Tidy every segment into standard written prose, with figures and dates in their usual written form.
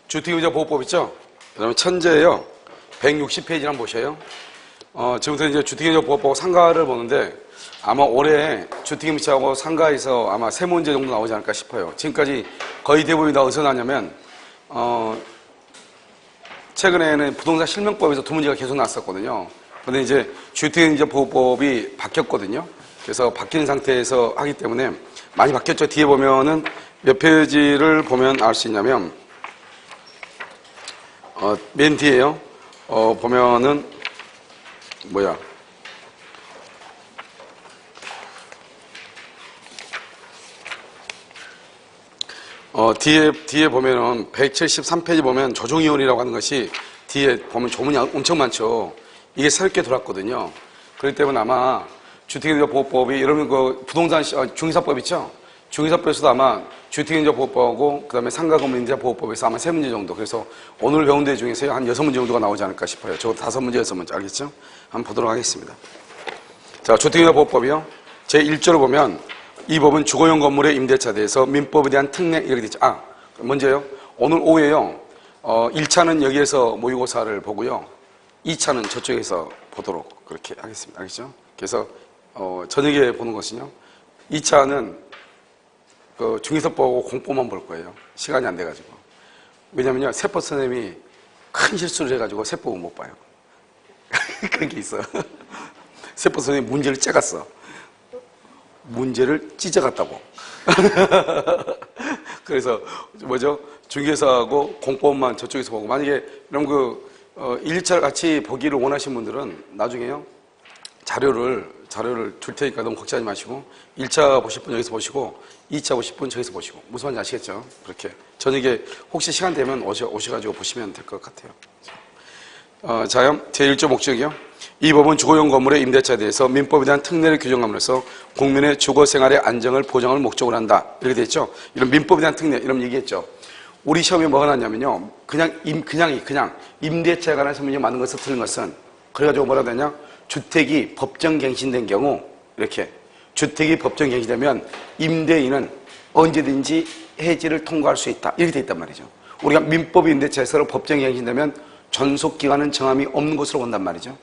주택임대차 보호법 있죠? 그 다음에 천재예요. 160페이지 한번 보셔요. 지금부터 이제 주택임대차 보호법 상가를 보는데 아마 올해 주택임대차하고 상가에서 아마 세 문제 정도 나오지 않을까 싶어요. 지금까지 거의 대부분이 다 어디서 나냐면, 최근에는 부동산 실명법에서 두 문제가 계속 났었거든요. 그런데 이제 주택임대차 보호법이 바뀌었거든요. 그래서 바뀐 상태에서 하기 때문에 많이 바뀌었죠. 뒤에 보면은 몇 페이지를 보면 알 수 있냐면, 맨 뒤에요. 보면은, 뒤에 보면은 173페이지 보면 조정위원이라고 하는 것이 뒤에 보면 조문이 엄청 많죠. 이게 새롭게 들어왔거든요. 그렇기 때문에 아마 주택임대차 보호법이 여러분 그 부동산 중개사법 있죠? 중개사법에서도 아마 주택임대차 보호법하고 그 다음에 상가건물임대차 보호법에서 아마 세 문제 정도. 그래서 오늘 배운 데 중에서 한 6문제 정도가 나오지 않을까 싶어요. 저 5문제, 6문제 알겠죠? 한번 보도록 하겠습니다. 자, 주택임대차 보호법이요. 제1조를 보면 이 법은 주거용 건물의 임대차에 대해서 민법에 대한 특례 이렇게 되죠. 먼저요. 오늘 오후에요. 1차는 여기에서 모의고사를 보고요. 2차는 저쪽에서 보도록 그렇게 하겠습니다. 알겠죠? 그래서 저녁에 보는 것은요. 2차는 그 중개사법하고 공법만 볼 거예요. 시간이 안 돼가지고. 왜냐면요. 세법 선생님이 큰 실수를 해가지고 세법은 못 봐요. 그런 게 있어. 세법 선생님이 문제를 째갔어. 문제를 찢어갔다고. 그래서 중개사하고 공법만 저쪽에서 보고, 만약에 이런 1차를 같이 보기를 원하시는 분들은 나중에요. 자료를 줄 테니까 너무 걱정하지 마시고 1차 보실 분 여기서 보시고 2차 보실 분 저기서 보시고. 무슨 말인지 아시겠죠? 그렇게 저녁에 혹시 시간 되면 오셔가지고 보시면 될 것 같아요. 자요. 제1조 목적이요. 이 법은 주거용 건물의 임대차에 대해서 민법에 대한 특례를 규정함으로써 국민의 주거 생활의 안정을 보장을 목적으로 한다. 이렇게 돼 있죠. 이런 민법에 대한 특례 이런 얘기했죠. 우리 시험에 뭐가 났냐면요. 그냥 임대차에 관해서 문제 많은 것을 틀린 것은 그래가지고 뭐라고 하냐. 주택이 법정갱신된 경우 이렇게 주택이 법정갱신되면 임대인은 언제든지 해지를 통과할 수 있다. 이렇게 돼 있단 말이죠. 우리가 민법 임대차에서 법정갱신되면 전속기간은 정함이 없는 것으로 본단 말이죠.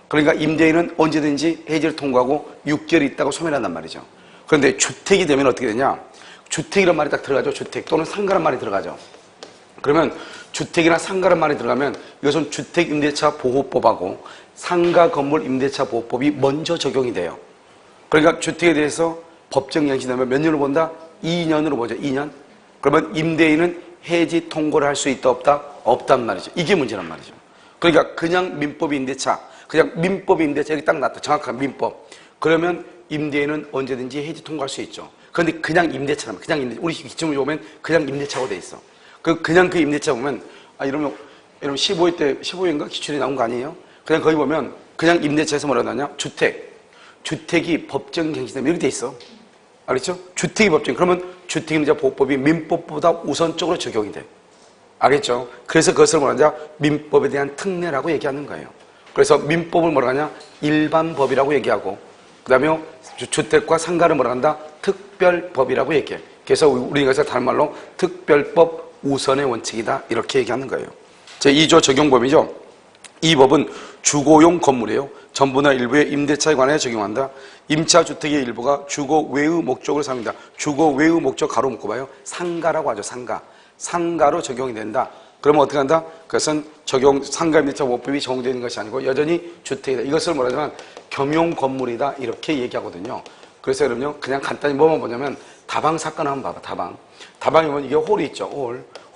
그러니까 임대인은 언제든지 해지를 통과하고 6개월이 있다고 소멸한단 말이죠. 그런데 주택이 되면 어떻게 되냐. 주택이란 말이 딱 들어가죠. 주택 또는 상가란 말이 들어가죠. 그러면 주택이나 상가란 말이 들어가면 이것은 주택임대차 보호법하고 상가 건물 임대차 보호법이 먼저 적용이 돼요. 그러니까 주택에 대해서 법정갱신되면 몇 년으로 본다? 2년으로 보죠. 2년. 그러면 임대인은 해지 통고를 할 수 있다 없다? 없단 말이죠. 이게 문제란 말이죠. 그러니까 그냥 민법 임대차 여기 딱 나왔다. 정확한 민법. 그러면 임대인은 언제든지 해지 통과할 수 있죠. 그런데 그냥 임대차라면 우리 기준을 보면 그냥 임대차고 돼 있어. 그냥 그 임대차 보면 이러면 15회인가 기출이 나온 거 아니에요? 그냥 거기 보면 그냥 임대차에서 뭐라고 하냐? 주택이 법정갱신되면 이렇게 돼 있어. 알겠죠? 주택이 법정. 그러면 주택임대차 보호법이 민법보다 우선적으로 적용이 돼. 알겠죠? 그래서 그것을 뭐라냐? 민법에 대한 특례라고 얘기하는 거예요. 그래서 민법을 뭐라고 하냐? 일반법이라고 얘기하고, 그 다음에 주택과 상가를 뭐라고 한다? 특별법이라고 얘기해. 그래서 우리가 다른 말로 특별법 우선의 원칙이다. 이렇게 얘기하는 거예요. 제2조 적용범위죠. 이 법은 주거용 건물이에요. 전부나 일부의 임대차에 관해 적용한다. 임차 주택의 일부가 주거 외의 목적으로 사용된다. 주거 외의 목적 가로 묶어봐요. 상가라고 하죠. 상가로 적용이 된다. 그러면 어떻게 한다? 그것은 상가임대차 보호법이 적용되는 것이 아니고 여전히 주택이다. 이것을 뭐라면 겸용 건물이다. 이렇게 얘기하거든요. 그래서 여러분요, 그냥 간단히 뭐만 보냐면 다방 사건 한번 봐봐. 다방이 보면 이게 홀이 있죠.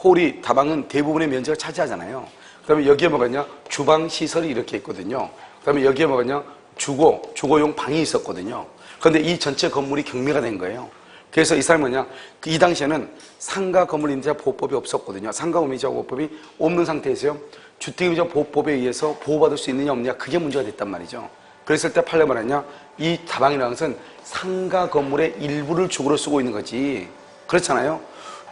홀이 다방은 대부분의 면적을 차지하잖아요. 그다음에 여기에 뭐가냐? 주방 시설이 이렇게 있거든요. 그다음에 여기에 뭐가냐? 주거용 방이 있었거든요. 그런데 이 전체 건물이 경매가 된 거예요. 그래서 이 사람은 뭐냐? 이 당시에는 상가 건물 임대차 보호법이 없었거든요. 상가 건물 임대차 보호법이 없는 상태에서요. 주택임대차 보호법에 의해서 보호받을 수 있느냐 없느냐 그게 문제가 됐단 말이죠. 그랬을 때 판례 말했냐? 이 다방이라는 것은 상가 건물의 일부를 주거로 쓰고 있는 거지. 그렇잖아요.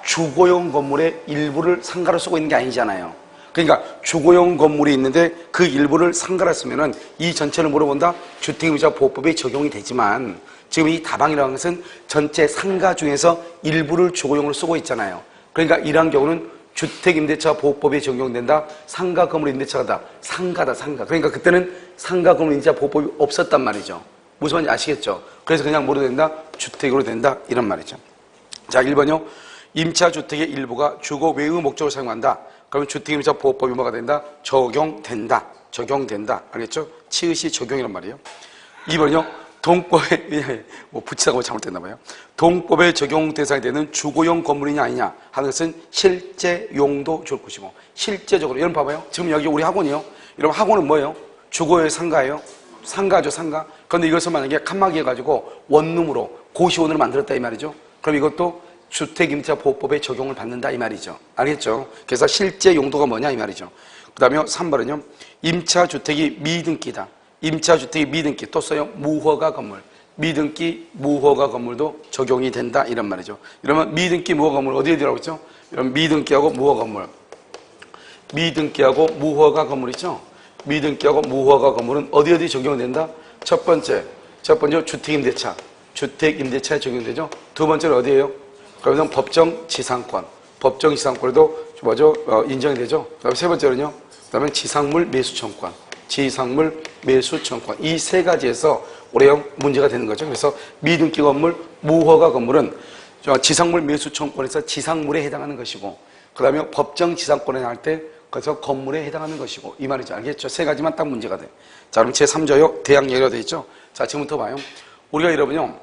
주거용 건물의 일부를 상가로 쓰고 있는 게 아니잖아요. 그러니까 주거용 건물이 있는데 그 일부를 상가로 쓰면은 이 전체를 물어본다? 주택임대차 보호법에 적용이 되지만 지금 이 다방이라는 것은 전체 상가 중에서 일부를 주거용으로 쓰고 있잖아요. 그러니까 이러한 경우는 주택임대차 보호법에 적용된다. 상가 건물 임대차가 상가다, 상가. 그러니까 그때는 상가 건물 임대차 보호법이 없었단 말이죠. 무슨 말인지 아시겠죠? 그래서 그냥 뭐로 된다? 주택으로 된다. 이런 말이죠. 자, 1번요. 임차주택의 일부가 주거 외의 목적으로 사용한다. 그러면 주택임대차 보호법이 뭐가 된다? 적용된다. 적용된다. 알겠죠? 치읓이 적용이란 말이에요. 2번요. 동법에, 붙이다가 잘못됐나 봐요. 동법에 적용 대상이 되는 주거용 건물이냐 아니냐 하는 것은 실제 용도 좋을 것이고, 실제적으로, 여러분 봐봐요. 지금 여기 우리 학원이요. 여러분 학원은 뭐예요? 주거의 상가예요? 상가죠, 상가. 그런데 이것을 만약에 칸막이 해가지고 원룸으로 고시원으로 만들었다 이 말이죠. 그럼 이것도 주택임대차 보호법에 적용을 받는다 이 말이죠. 알겠죠? 그래서 실제 용도가 뭐냐 이 말이죠. 그 다음에 3번은요. 임차주택이 미등기다. 임차주택이 미등기, 또 써요. 무허가 건물. 미등기, 무허가 건물도 적용이 된다. 이런 말이죠. 이러면 미등기, 무허가 건물 어디에 들어가고 있죠? 이런 미등기하고 무허가 건물. 미등기하고 무허가 건물 있죠? 미등기하고 무허가 건물은 어디 적용된다? 첫 번째 주택임대차. 주택임대차에 적용되죠? 두 번째는 어디예요? 그러면 법정지상권. 법정지상권에도 뭐죠? 인정이 되죠? 그 다음에 세 번째는요? 그 다음에 지상물 매수청권. 지상물 매수청권. 이 세 가지에서 올해형 문제가 되는 거죠. 그래서 미등기 건물, 무허가 건물은 지상물 매수청권에서 지상물에 해당하는 것이고, 그 다음에 법정지상권에 나갈 때 그래서 건물에 해당하는 것이고, 이 말이죠. 알겠죠? 세 가지만 딱 문제가 돼. 자, 그럼 제3조요. 대항력이라고 되어 있죠? 자, 지금부터 봐요. 우리가 여러분요,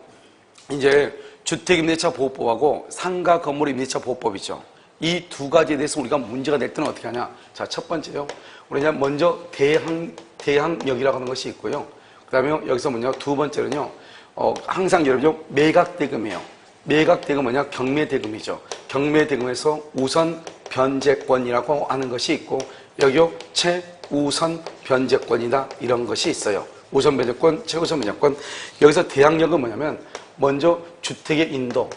이제 주택임대차 보호법하고 상가 건물 임대차 보호법이죠. 이 두 가지에 대해서 우리가 문제가 될 때는 어떻게 하냐? 자, 첫 번째요. 우리가 먼저 대항력이라고 하는 것이 있고요. 그 다음에 여기서 뭐냐? 두 번째는요, 항상 여러분요, 매각대금이에요. 매각대금 뭐냐? 경매대금이죠. 경매대금에서 우선 변제권이라고 하는 것이 있고, 여기요, 최우선 변제권이다. 이런 것이 있어요. 우선 변제권, 최우선 변제권. 여기서 대항력은 뭐냐면, 먼저 주택의 인도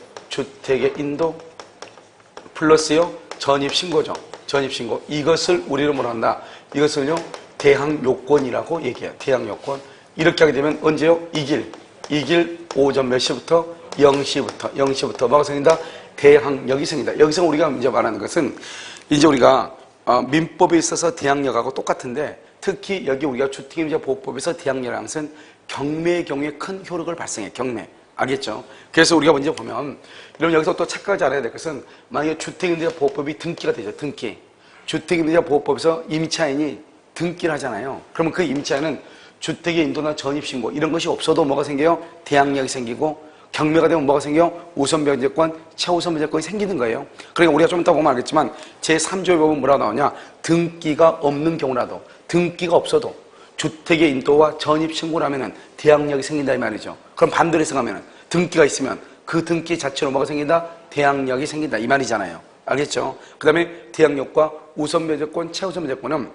플러스요, 전입신고죠. 전입신고. 이것을 우리는 뭐라 한다? 이것을요, 대항요건이라고 얘기해요. 대항요건. 이렇게 하게 되면 언제요? 이길 오전 몇 시부터? 0시부터 뭐가 생긴다? 대항력이 생긴다. 여기서 우리가 이제 말하는 것은 이제 우리가 민법에 있어서 대항력하고 똑같은데, 특히 여기 우리가 주택임대차 보호법에서 대항력이라는 것은 경매의 경우에 큰 효력을 발생해. 경매. 알겠죠? 그래서 우리가 먼저 보면, 여러분 여기서 또 착각하지 않아야 될 것은, 만약에 주택임대차 보호법이 등기가 되죠. 등기. 주택임대차 보호법에서 임차인이 등기를 하잖아요. 그러면 그 임차인은 주택의 인도나 전입신고 이런 것이 없어도 뭐가 생겨요? 대항력이 생기고, 경매가 되면 뭐가 생겨요? 우선 변제권, 최우선 변제권이 생기는 거예요. 그러니까 우리가 좀 이따 보면 알겠지만 제3조에 보면 뭐라고 나오냐? 등기가 없는 경우라도, 등기가 없어도 주택의 인도와 전입신고를 하면은 대항력이 생긴다 이 말이죠. 그럼 반대로 해석하면은 등기가 있으면 그 등기 자체로 뭐가 생긴다? 대항력이 생긴다 이 말이잖아요. 알겠죠? 그 다음에 대항력과 우선 변제권, 최우선 변제권은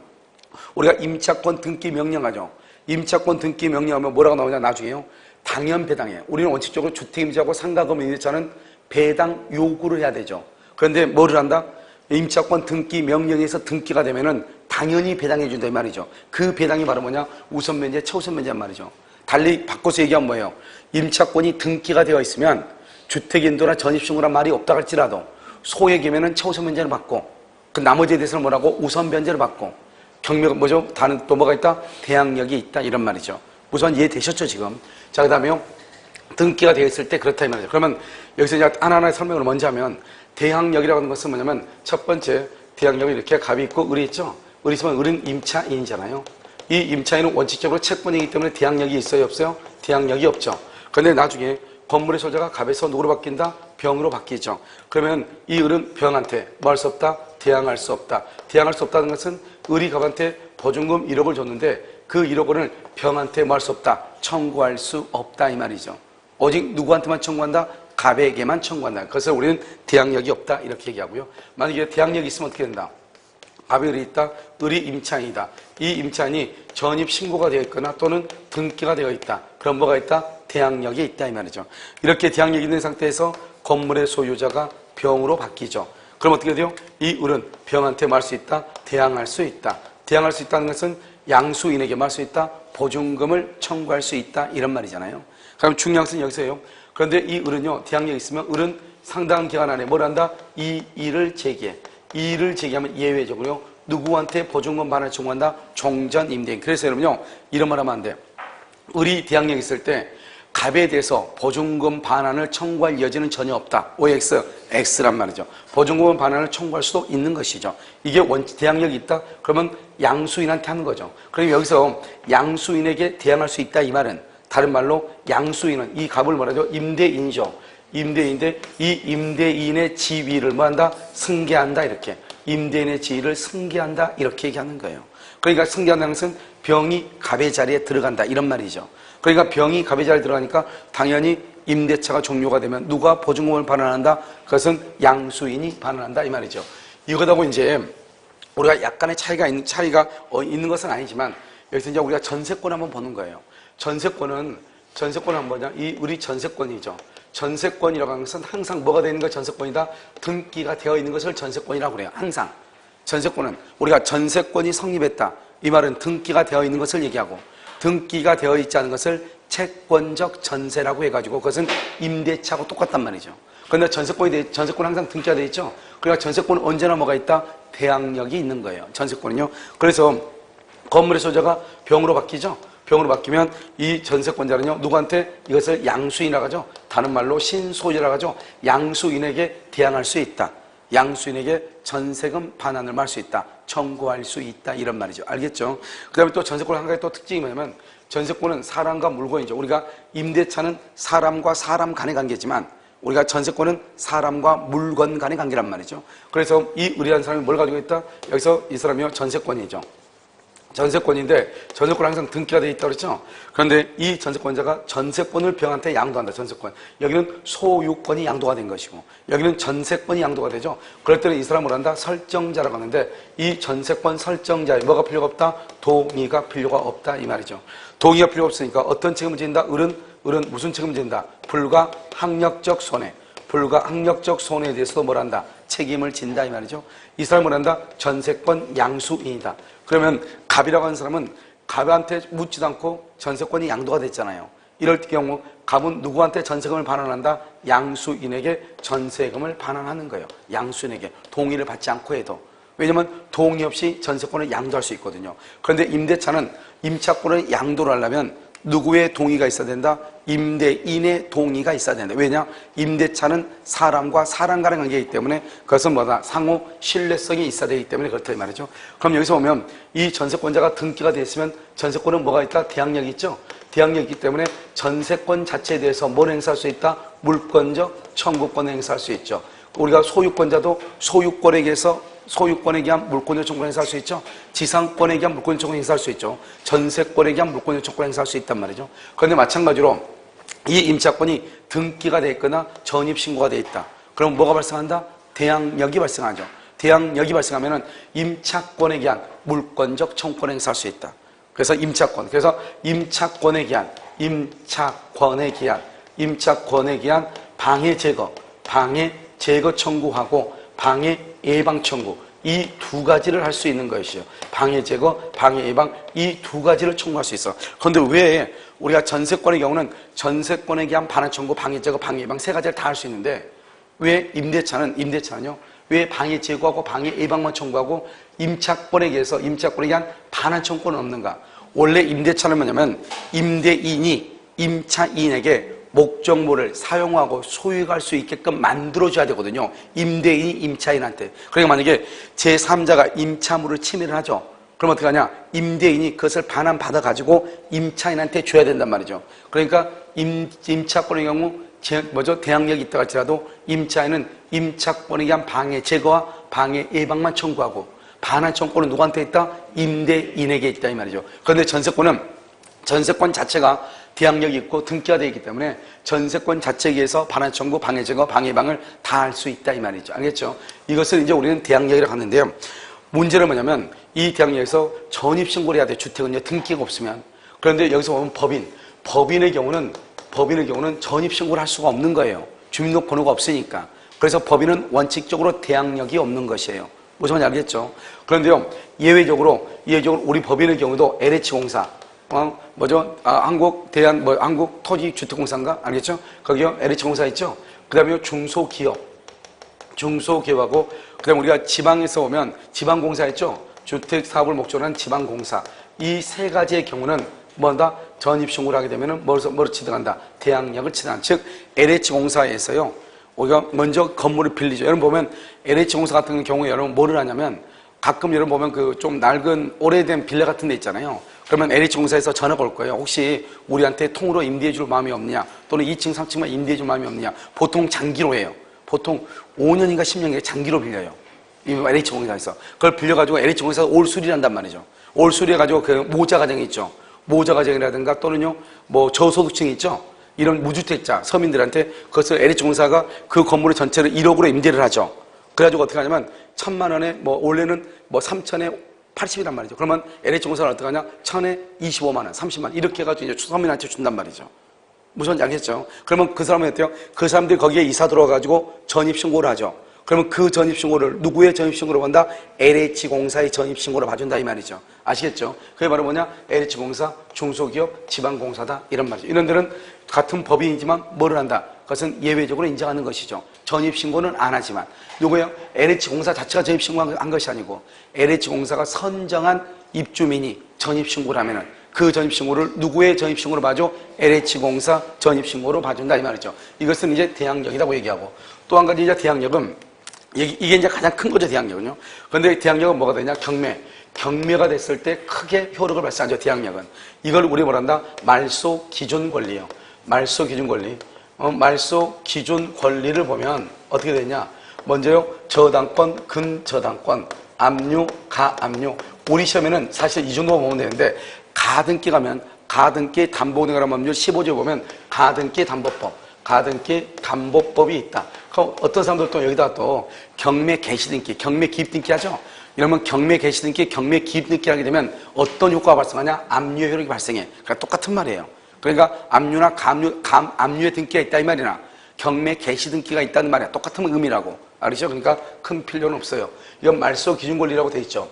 우리가 임차권 등기 명령하죠. 임차권 등기 명령하면 뭐라고 나오냐? 나중에요. 당연 배당이에요. 우리는 원칙적으로 주택임대차하고 상가건물 임대차는 배당 요구를 해야 되죠. 그런데 뭐를 한다? 임차권 등기 명령에서 등기가 되면은 당연히 배당해 준다 이 말이죠. 그 배당이 바로 뭐냐? 우선 변제, 최우선 변제란 말이죠. 달리 바꿔서 얘기하면 뭐예요? 임차권이 등기가 되어 있으면 주택인도나 전입신고란 말이 없다 할지라도 소액이면은 최우선 변제를 받고, 그 나머지에 대해서는 뭐라고? 우선 변제를 받고, 경매가 뭐죠? 다른 또 뭐가 있다? 대항력이 있다 이런 말이죠. 우선 이해되셨죠 지금? 자, 그 다음에요. 등기가 되어 있을 때 그렇다 이 말이죠. 그러면 여기서 이제 하나하나의 설명을 먼저 하면, 대항력이라고 하는 것은 뭐냐면, 첫 번째 대항력이 이렇게 갑이 있고 을이 있죠. 을이 있으면 을은 임차인이잖아요. 이 임차인은 원칙적으로 채권이기 때문에 대항력이 있어요 없어요? 대항력이 없죠. 그런데 나중에 건물의 소재가 갑에서 누구로 바뀐다? 병으로 바뀌죠. 그러면 이 을은 병한테 뭐 할 수 없다? 대항할 수 없다. 대항할 수 없다는 것은 을이 갑한테 보증금 1억을 줬는데 그 1억 원을 병한테 뭐 할 수 없다? 청구할 수 없다 이 말이죠. 오직 누구한테만 청구한다? 갑에게만 청구한다. 그래서 우리는 대항력이 없다 이렇게 얘기하고요. 만약에 대항력이 있으면 어떻게 된다? 갑에 을이 있다. 을이 임차인이다. 이 임차인이 전입신고가 되어 있거나 또는 등기가 되어 있다. 그럼 뭐가 있다? 대항력이 있다 이 말이죠. 이렇게 대항력이 있는 상태에서 건물의 소유자가 병으로 바뀌죠. 그럼 어떻게 돼요? 이 을은 병한테 뭐 할 수 있다? 대항할 수 있다. 대항할 수 있다는 것은 양수인에게 뭐 할 수 있다? 보증금을 청구할 수 있다 이런 말이잖아요. 그럼 중요한 것은 여기서요. 그런데 이 을은요, 대항력이 있으면 을은 상당한 기간 안에 뭘 한다? 이 일을 제기해. 이의를 제기하면 예외적으로 누구한테 보증금 반환을 청구한다? 종전 임대인. 그래서 여러분요, 이런 말 하면 안 돼요. 우리 대항력 있을 때 갑에 대해서 보증금 반환을 청구할 여지는 전혀 없다. OX, X란 말이죠. 보증금 반환을 청구할 수도 있는 것이죠. 이게 대항력이 있다? 그러면 양수인한테 하는 거죠. 그럼 여기서 양수인에게 대항할 수 있다 이 말은 다른 말로 양수인은 이 갑을 뭐라죠? 임대인이죠. 임대인인데 이 임대인의 지위를 뭐한다? 승계한다 이렇게. 임대인의 지위를 승계한다 이렇게 얘기하는 거예요. 그러니까 승계한다는 것은 병이 갑의 자리에 들어간다 이런 말이죠. 그러니까 병이 갑의 자리에 들어가니까 당연히 임대차가 종료가 되면 누가 보증금을 반환한다? 그것은 양수인이 반환한다 이 말이죠. 이거다고 이제 우리가 약간의 차이가 있는 것은 아니지만 여기서 이제 우리가 전세권 한번 보는 거예요. 전세권은 한번 보자. 우리 전세권이죠. 전세권이라고 하는 것은 항상 뭐가 되는 거 전세권이다? 등기가 되어 있는 것을 전세권이라고 그래요. 항상. 전세권은 우리가 전세권이 성립했다. 이 말은 등기가 되어 있는 것을 얘기하고 등기가 되어 있지 않은 것을 채권적 전세라고 해가지고 그것은 임대차하고 똑같단 말이죠. 그런데 전세권 항상 등기가 되어 있죠. 그러니까 전세권은 언제나 뭐가 있다? 대항력이 있는 거예요. 전세권은요. 그래서 건물의 소재가 병으로 바뀌죠. 병으로 바뀌면 이 전세권자는요, 누구한테 이것을 양수인이라고 하죠. 다른 말로 신소유라고 하죠. 양수인에게 대항할 수 있다. 양수인에게 전세금 반환을 할 수 있다. 청구할 수 있다. 이런 말이죠. 알겠죠? 그 다음에 또 전세권 한 가지 또 특징이 뭐냐면 전세권은 사람과 물건이죠. 우리가 임대차는 사람과 사람 간의 관계지만 우리가 전세권은 사람과 물건 간의 관계란 말이죠. 그래서 이 의리한 사람이 뭘 가지고 있다? 여기서 이 사람이요, 전세권이죠. 전세권인데 전세권 항상 등기가 되어 있다고 그랬죠. 그런데 이 전세권자가 전세권을 병한테 양도한다. 전세권. 여기는 소유권이 양도가 된 것이고 여기는 전세권이 양도가 되죠. 그럴 때는 이 사람을 한다? 설정자라고 하는데 이 전세권 설정자에 뭐가 필요가 없다? 동의가 필요가 없다 이 말이죠. 동의가 필요가 없으니까 어떤 책임을 진다? 을은 무슨 책임을 진다? 불가항력적 손해. 불가항력적 손해에 대해서도 뭘 한다? 책임을 진다 이 말이죠. 이 사람을 한다? 전세권 양수인이다. 그러면 갑이라고 하는 사람은 갑한테 묻지도 않고 전세권이 양도가 됐잖아요. 이럴 경우 갑은 누구한테 전세금을 반환한다? 양수인에게 전세금을 반환하는 거예요. 양수인에게 동의를 받지 않고 해도. 왜냐하면 동의 없이 전세권을 양도할 수 있거든요. 그런데 임대차는 임차권을 양도를 하려면 누구의 동의가 있어야 된다? 임대인의 동의가 있어야 된다. 왜냐? 임대차는 사람과 사람 간의 관계이기 때문에 그것은 뭐다? 상호 신뢰성이 있어야 되기 때문에 그렇다 이 말이죠. 그럼 여기서 보면 이 전세권자가 등기가 되어 있으면 전세권은 뭐가 있다? 대항력이 있죠. 대항력이 있기 때문에 전세권 자체에 대해서 뭘 행사할 수 있다? 물권적 청구권을 행사할 수 있죠. 우리가 소유권자도 소유권에 의한 물권적 청구를 행사할 수 있죠. 지상권에 의한 물권적 청구를 행사할 수 있죠. 전세권에 의한 물권적 청구를 행사할 수 있단 말이죠. 그런데 마찬가지로 이 임차권이 등기가 되어 있거나 전입신고가 되어 있다. 그럼 뭐가 발생한다? 대항력이 발생하죠. 대항력이 발생하면 임차권에 의한 물권적 청구를 행사할 수 있다. 그래서 임차권에 의한 방해 제거 청구하고 방해 예방 청구 이 두 가지를 할 수 있는 것이죠. 방해 제거, 방해 예방 이 두 가지를 청구할 수 있어. 그런데 왜 우리가 전세권의 경우는 전세권에 의한 반환 청구, 방해 제거, 방해 예방 세 가지를 다 할 수 있는데 왜 임대차는요? 왜 방해 제거하고 방해 예방만 청구하고 임차권에 의한 반환 청구는 없는가? 원래 임대차는 뭐냐면 임대인이 임차인에게 목적물을 사용하고 소유할 수 있게끔 만들어줘야 되거든요. 임대인이 임차인한테. 그러니까 만약에 제3자가 임차물을 침해를 하죠. 그럼 어떻게 하냐? 임대인이 그것을 반환받아가지고 임차인한테 줘야 된단 말이죠. 그러니까 임차권의 경우 대항력이 있다 할지라도 임차인은 임차권에 의한 방해 제거와 방해 예방만 청구하고 반환 청구는 누구한테 있다? 임대인에게 있다 이 말이죠. 그런데 전세권 자체가 대항력이 있고 등기가 되어 있기 때문에 전세권 자체에 의해서 반환 청구, 방해 제거, 방해 예방을 다 할 수 있다 이 말이죠. 알겠죠? 이것을 이제 우리는 대항력이라고 하는데요. 문제는 뭐냐면 이 대항력에서 전입신고를 해야 돼. 주택은요 등기가 없으면. 그런데 여기서 보면 법인의 경우는 전입신고를 할 수가 없는 거예요. 주민등록번호가 없으니까. 그래서 법인은 원칙적으로 대항력이 없는 것이에요. 무슨 말인지 알겠죠? 그런데요 예외적으로 우리 법인의 경우도 LH공사 한국토지주택공사인가? 알겠죠? 거기요, LH공사 있죠? 그 다음에 중소기업하고, 그다음에 우리가 지방에서 오면 지방공사 했죠. 주택 사업을 목적으로 한 지방공사. 이 세 가지의 경우는 뭐다? 전입신고를 하게 되면은 뭐로 취득한다? 대항력을 취득한다. 즉 LH공사에서요. 우리가 먼저 건물을 빌리죠. 여러분 보면 LH공사 같은 경우에 여러분 뭐를 하냐면 가끔 여러분 보면 그 좀 낡은 오래된 빌라 같은 데 있잖아요. 그러면 LH공사에서 전화가 올 거예요. 혹시 우리한테 통으로 임대해 줄 마음이 없느냐? 또는 2층, 3층만 임대해 줄 마음이 없느냐? 보통 장기로 해요. 보통 5년인가 10년인가 장기로 빌려요. 이 LH공사에서. 그걸 빌려가지고 LH공사에서 올 수리를 한단 말이죠. 올 수리해가지고 그 모자 과정이 있죠. 모자 과정이라든가 또는요, 뭐 저소득층이 있죠. 이런 무주택자, 서민들한테 그것을 LH공사가 그 건물의 전체를 1억으로 임대를 하죠. 그래가지고 어떻게 하냐면 1,000만 원에 뭐 원래는 뭐 3천에 80이란 말이죠. 그러면 LH공사는 어떻게 하냐? 1,000에 25만 원, 30만 원 이렇게 해가지고 이제 서민한테 준단 말이죠. 무슨 알겠죠? 그러면 그 사람은 어때요? 그 사람들이 거기에 이사 들어와가지고 전입신고를 하죠. 그러면 그 전입신고를 누구의 전입신고로 본다? LH공사의 전입신고로 봐준다 이 말이죠. 아시겠죠? 그게 바로 뭐냐? LH공사, 중소기업, 지방공사다 이런 말이죠. 이런 데는 같은 법인이지만 뭐를 한다? 그것은 예외적으로 인정하는 것이죠. 전입신고는 안 하지만 누구예요? LH공사 자체가 전입신고한 것이 아니고 LH공사가 선정한 입주민이 전입신고를 하면은 그 전입신고를 누구의 전입신고로 봐줘? LH공사 전입신고로 봐준다 이 말이죠. 이것은 이제 대항력이라고 얘기하고 또 한 가지 이제 대항력은 이게 이제 가장 큰 거죠, 대항력은요. 그런데 대항력은 뭐가 되냐? 경매가 됐을 때 크게 효력을 발생하죠, 대항력은. 이걸 우리 뭐란다? 말소 기준 권리예요. 말소 기준 권리. 말소 기준 권리를 보면 어떻게 되냐? 먼저요, 저당권, 근저당권, 압류, 가압류. 우리 시험에는 사실 이 정도 보면 되는데, 가등기 가면, 가등기 담보등기란 법률 15조에 보면, 가등기 담보법, 가등기 담보법이 있다. 그럼 어떤 사람들 또 여기다 또 경매 개시등기, 경매 기입등기 하죠? 이러면 경매 개시등기, 경매 기입등기 하게 되면 어떤 효과가 발생하냐? 압류 효력이 발생해. 그러니까 똑같은 말이에요. 그러니까 압류나 압류의 등기가 있다 이 말이나 경매 개시 등기가 있다는 말이야. 똑같은 의미라고. 알죠? 그러니까 큰 필요는 없어요. 이건 말소 기준 권리라고 돼 있죠.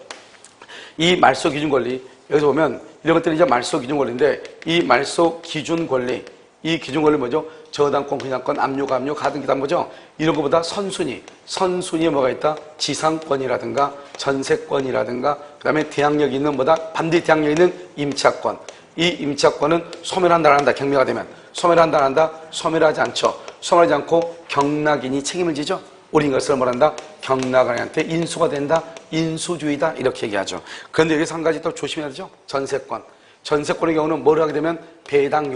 이 말소 기준 권리 여기서 보면 이런 것들이 이제 말소 기준 권리인데 이 말소 기준 권리 이 기준 권리 뭐죠? 저당권, 근저당권, 압류, 가압류, 가등기 담보죠. 이런 것보다 선순위에 뭐가 있다? 지상권이라든가 전세권이라든가 그다음에 대항력이 있는 뭐다? 반드시 대항력이 있는 임차권. 이 임차권은 소멸한다 안 한다 경매가 되면 소멸한다 안 한다 소멸하지 않죠. 소멸하지 않고 경락인이 책임을 지죠. 우리 이것을 뭐란다? 경락인한테 인수가 된다. 인수주의다 이렇게 얘기하죠. 그런데 여기서 한 가지 또 조심해야 되죠. 전세권의 경우는 뭘 하게 되면 배당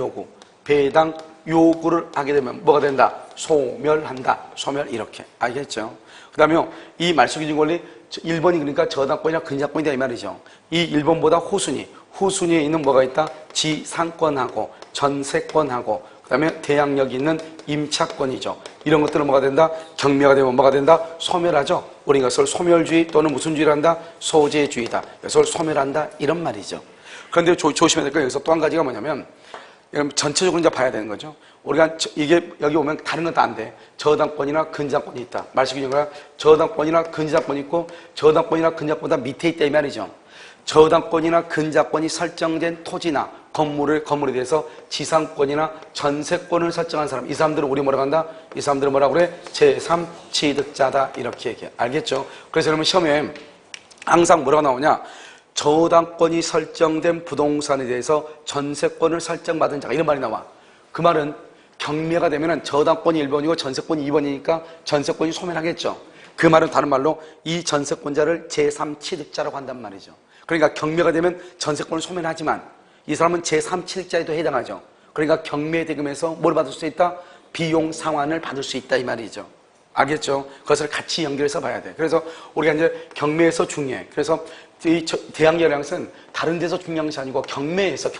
요구를 하게 되면 뭐가 된다? 소멸한다. 소멸 이렇게 알겠죠. 그 다음에 이 말소기준 권리 1번이 그러니까 저당권이나 근저당권이다 이 말이죠. 이 1번보다 후순위에 있는 뭐가 있다? 지상권하고 전세권하고 그 다음에 대항력이 있는 임차권이죠. 이런 것들은 뭐가 된다? 경매가 되면 뭐가 된다? 소멸하죠. 우리 이것을 소멸주의 또는 무슨 주의를 한다? 소재주의다. 이것을 소멸한다 이런 말이죠. 그런데 조심해야 될 거 여기서 또 한 가지가 뭐냐면 전체적으로 이제 봐야 되는 거죠. 우리가 이게 여기 오면 다른 건 다 안 돼. 저당권이나 근저당권이 있다. 말씀드린 저당권이나 근저당권이 있고 저당권이나 근저당권보다 밑에 있다 이 말이죠. 저당권이나 근저당권이 설정된 토지나 건물에 대해서 지상권이나 전세권을 설정한 사람, 이 사람들은 우리 뭐라고 한다? 이 사람들은 뭐라고 그래? 제3취득자다 이렇게 얘기해. 알겠죠? 그래서 여러분 시험에 항상 뭐라고 나오냐? 저당권이 설정된 부동산에 대해서 전세권을 설정받은 자가 이런 말이 나와. 그 말은 경매가 되면 저당권이 1번이고 전세권이 2번이니까 전세권이 소멸하겠죠. 그 말은 다른 말로 이 전세권자를 제3취득자라고 한단 말이죠. 그러니까 경매가 되면 전세권을 소멸하지만 이 사람은 제3취득자에도 해당하죠. 그러니까 경매 대금에서 뭘 받을 수 있다? 비용 상환을 받을 수 있다 이 말이죠. 알겠죠? 그것을 같이 연결해서 봐야 돼. 그래서 우리가 이제 경매에서 중요해. 그래서 이 대항력은 다른 데서 중요한 것이 아니고 경매에서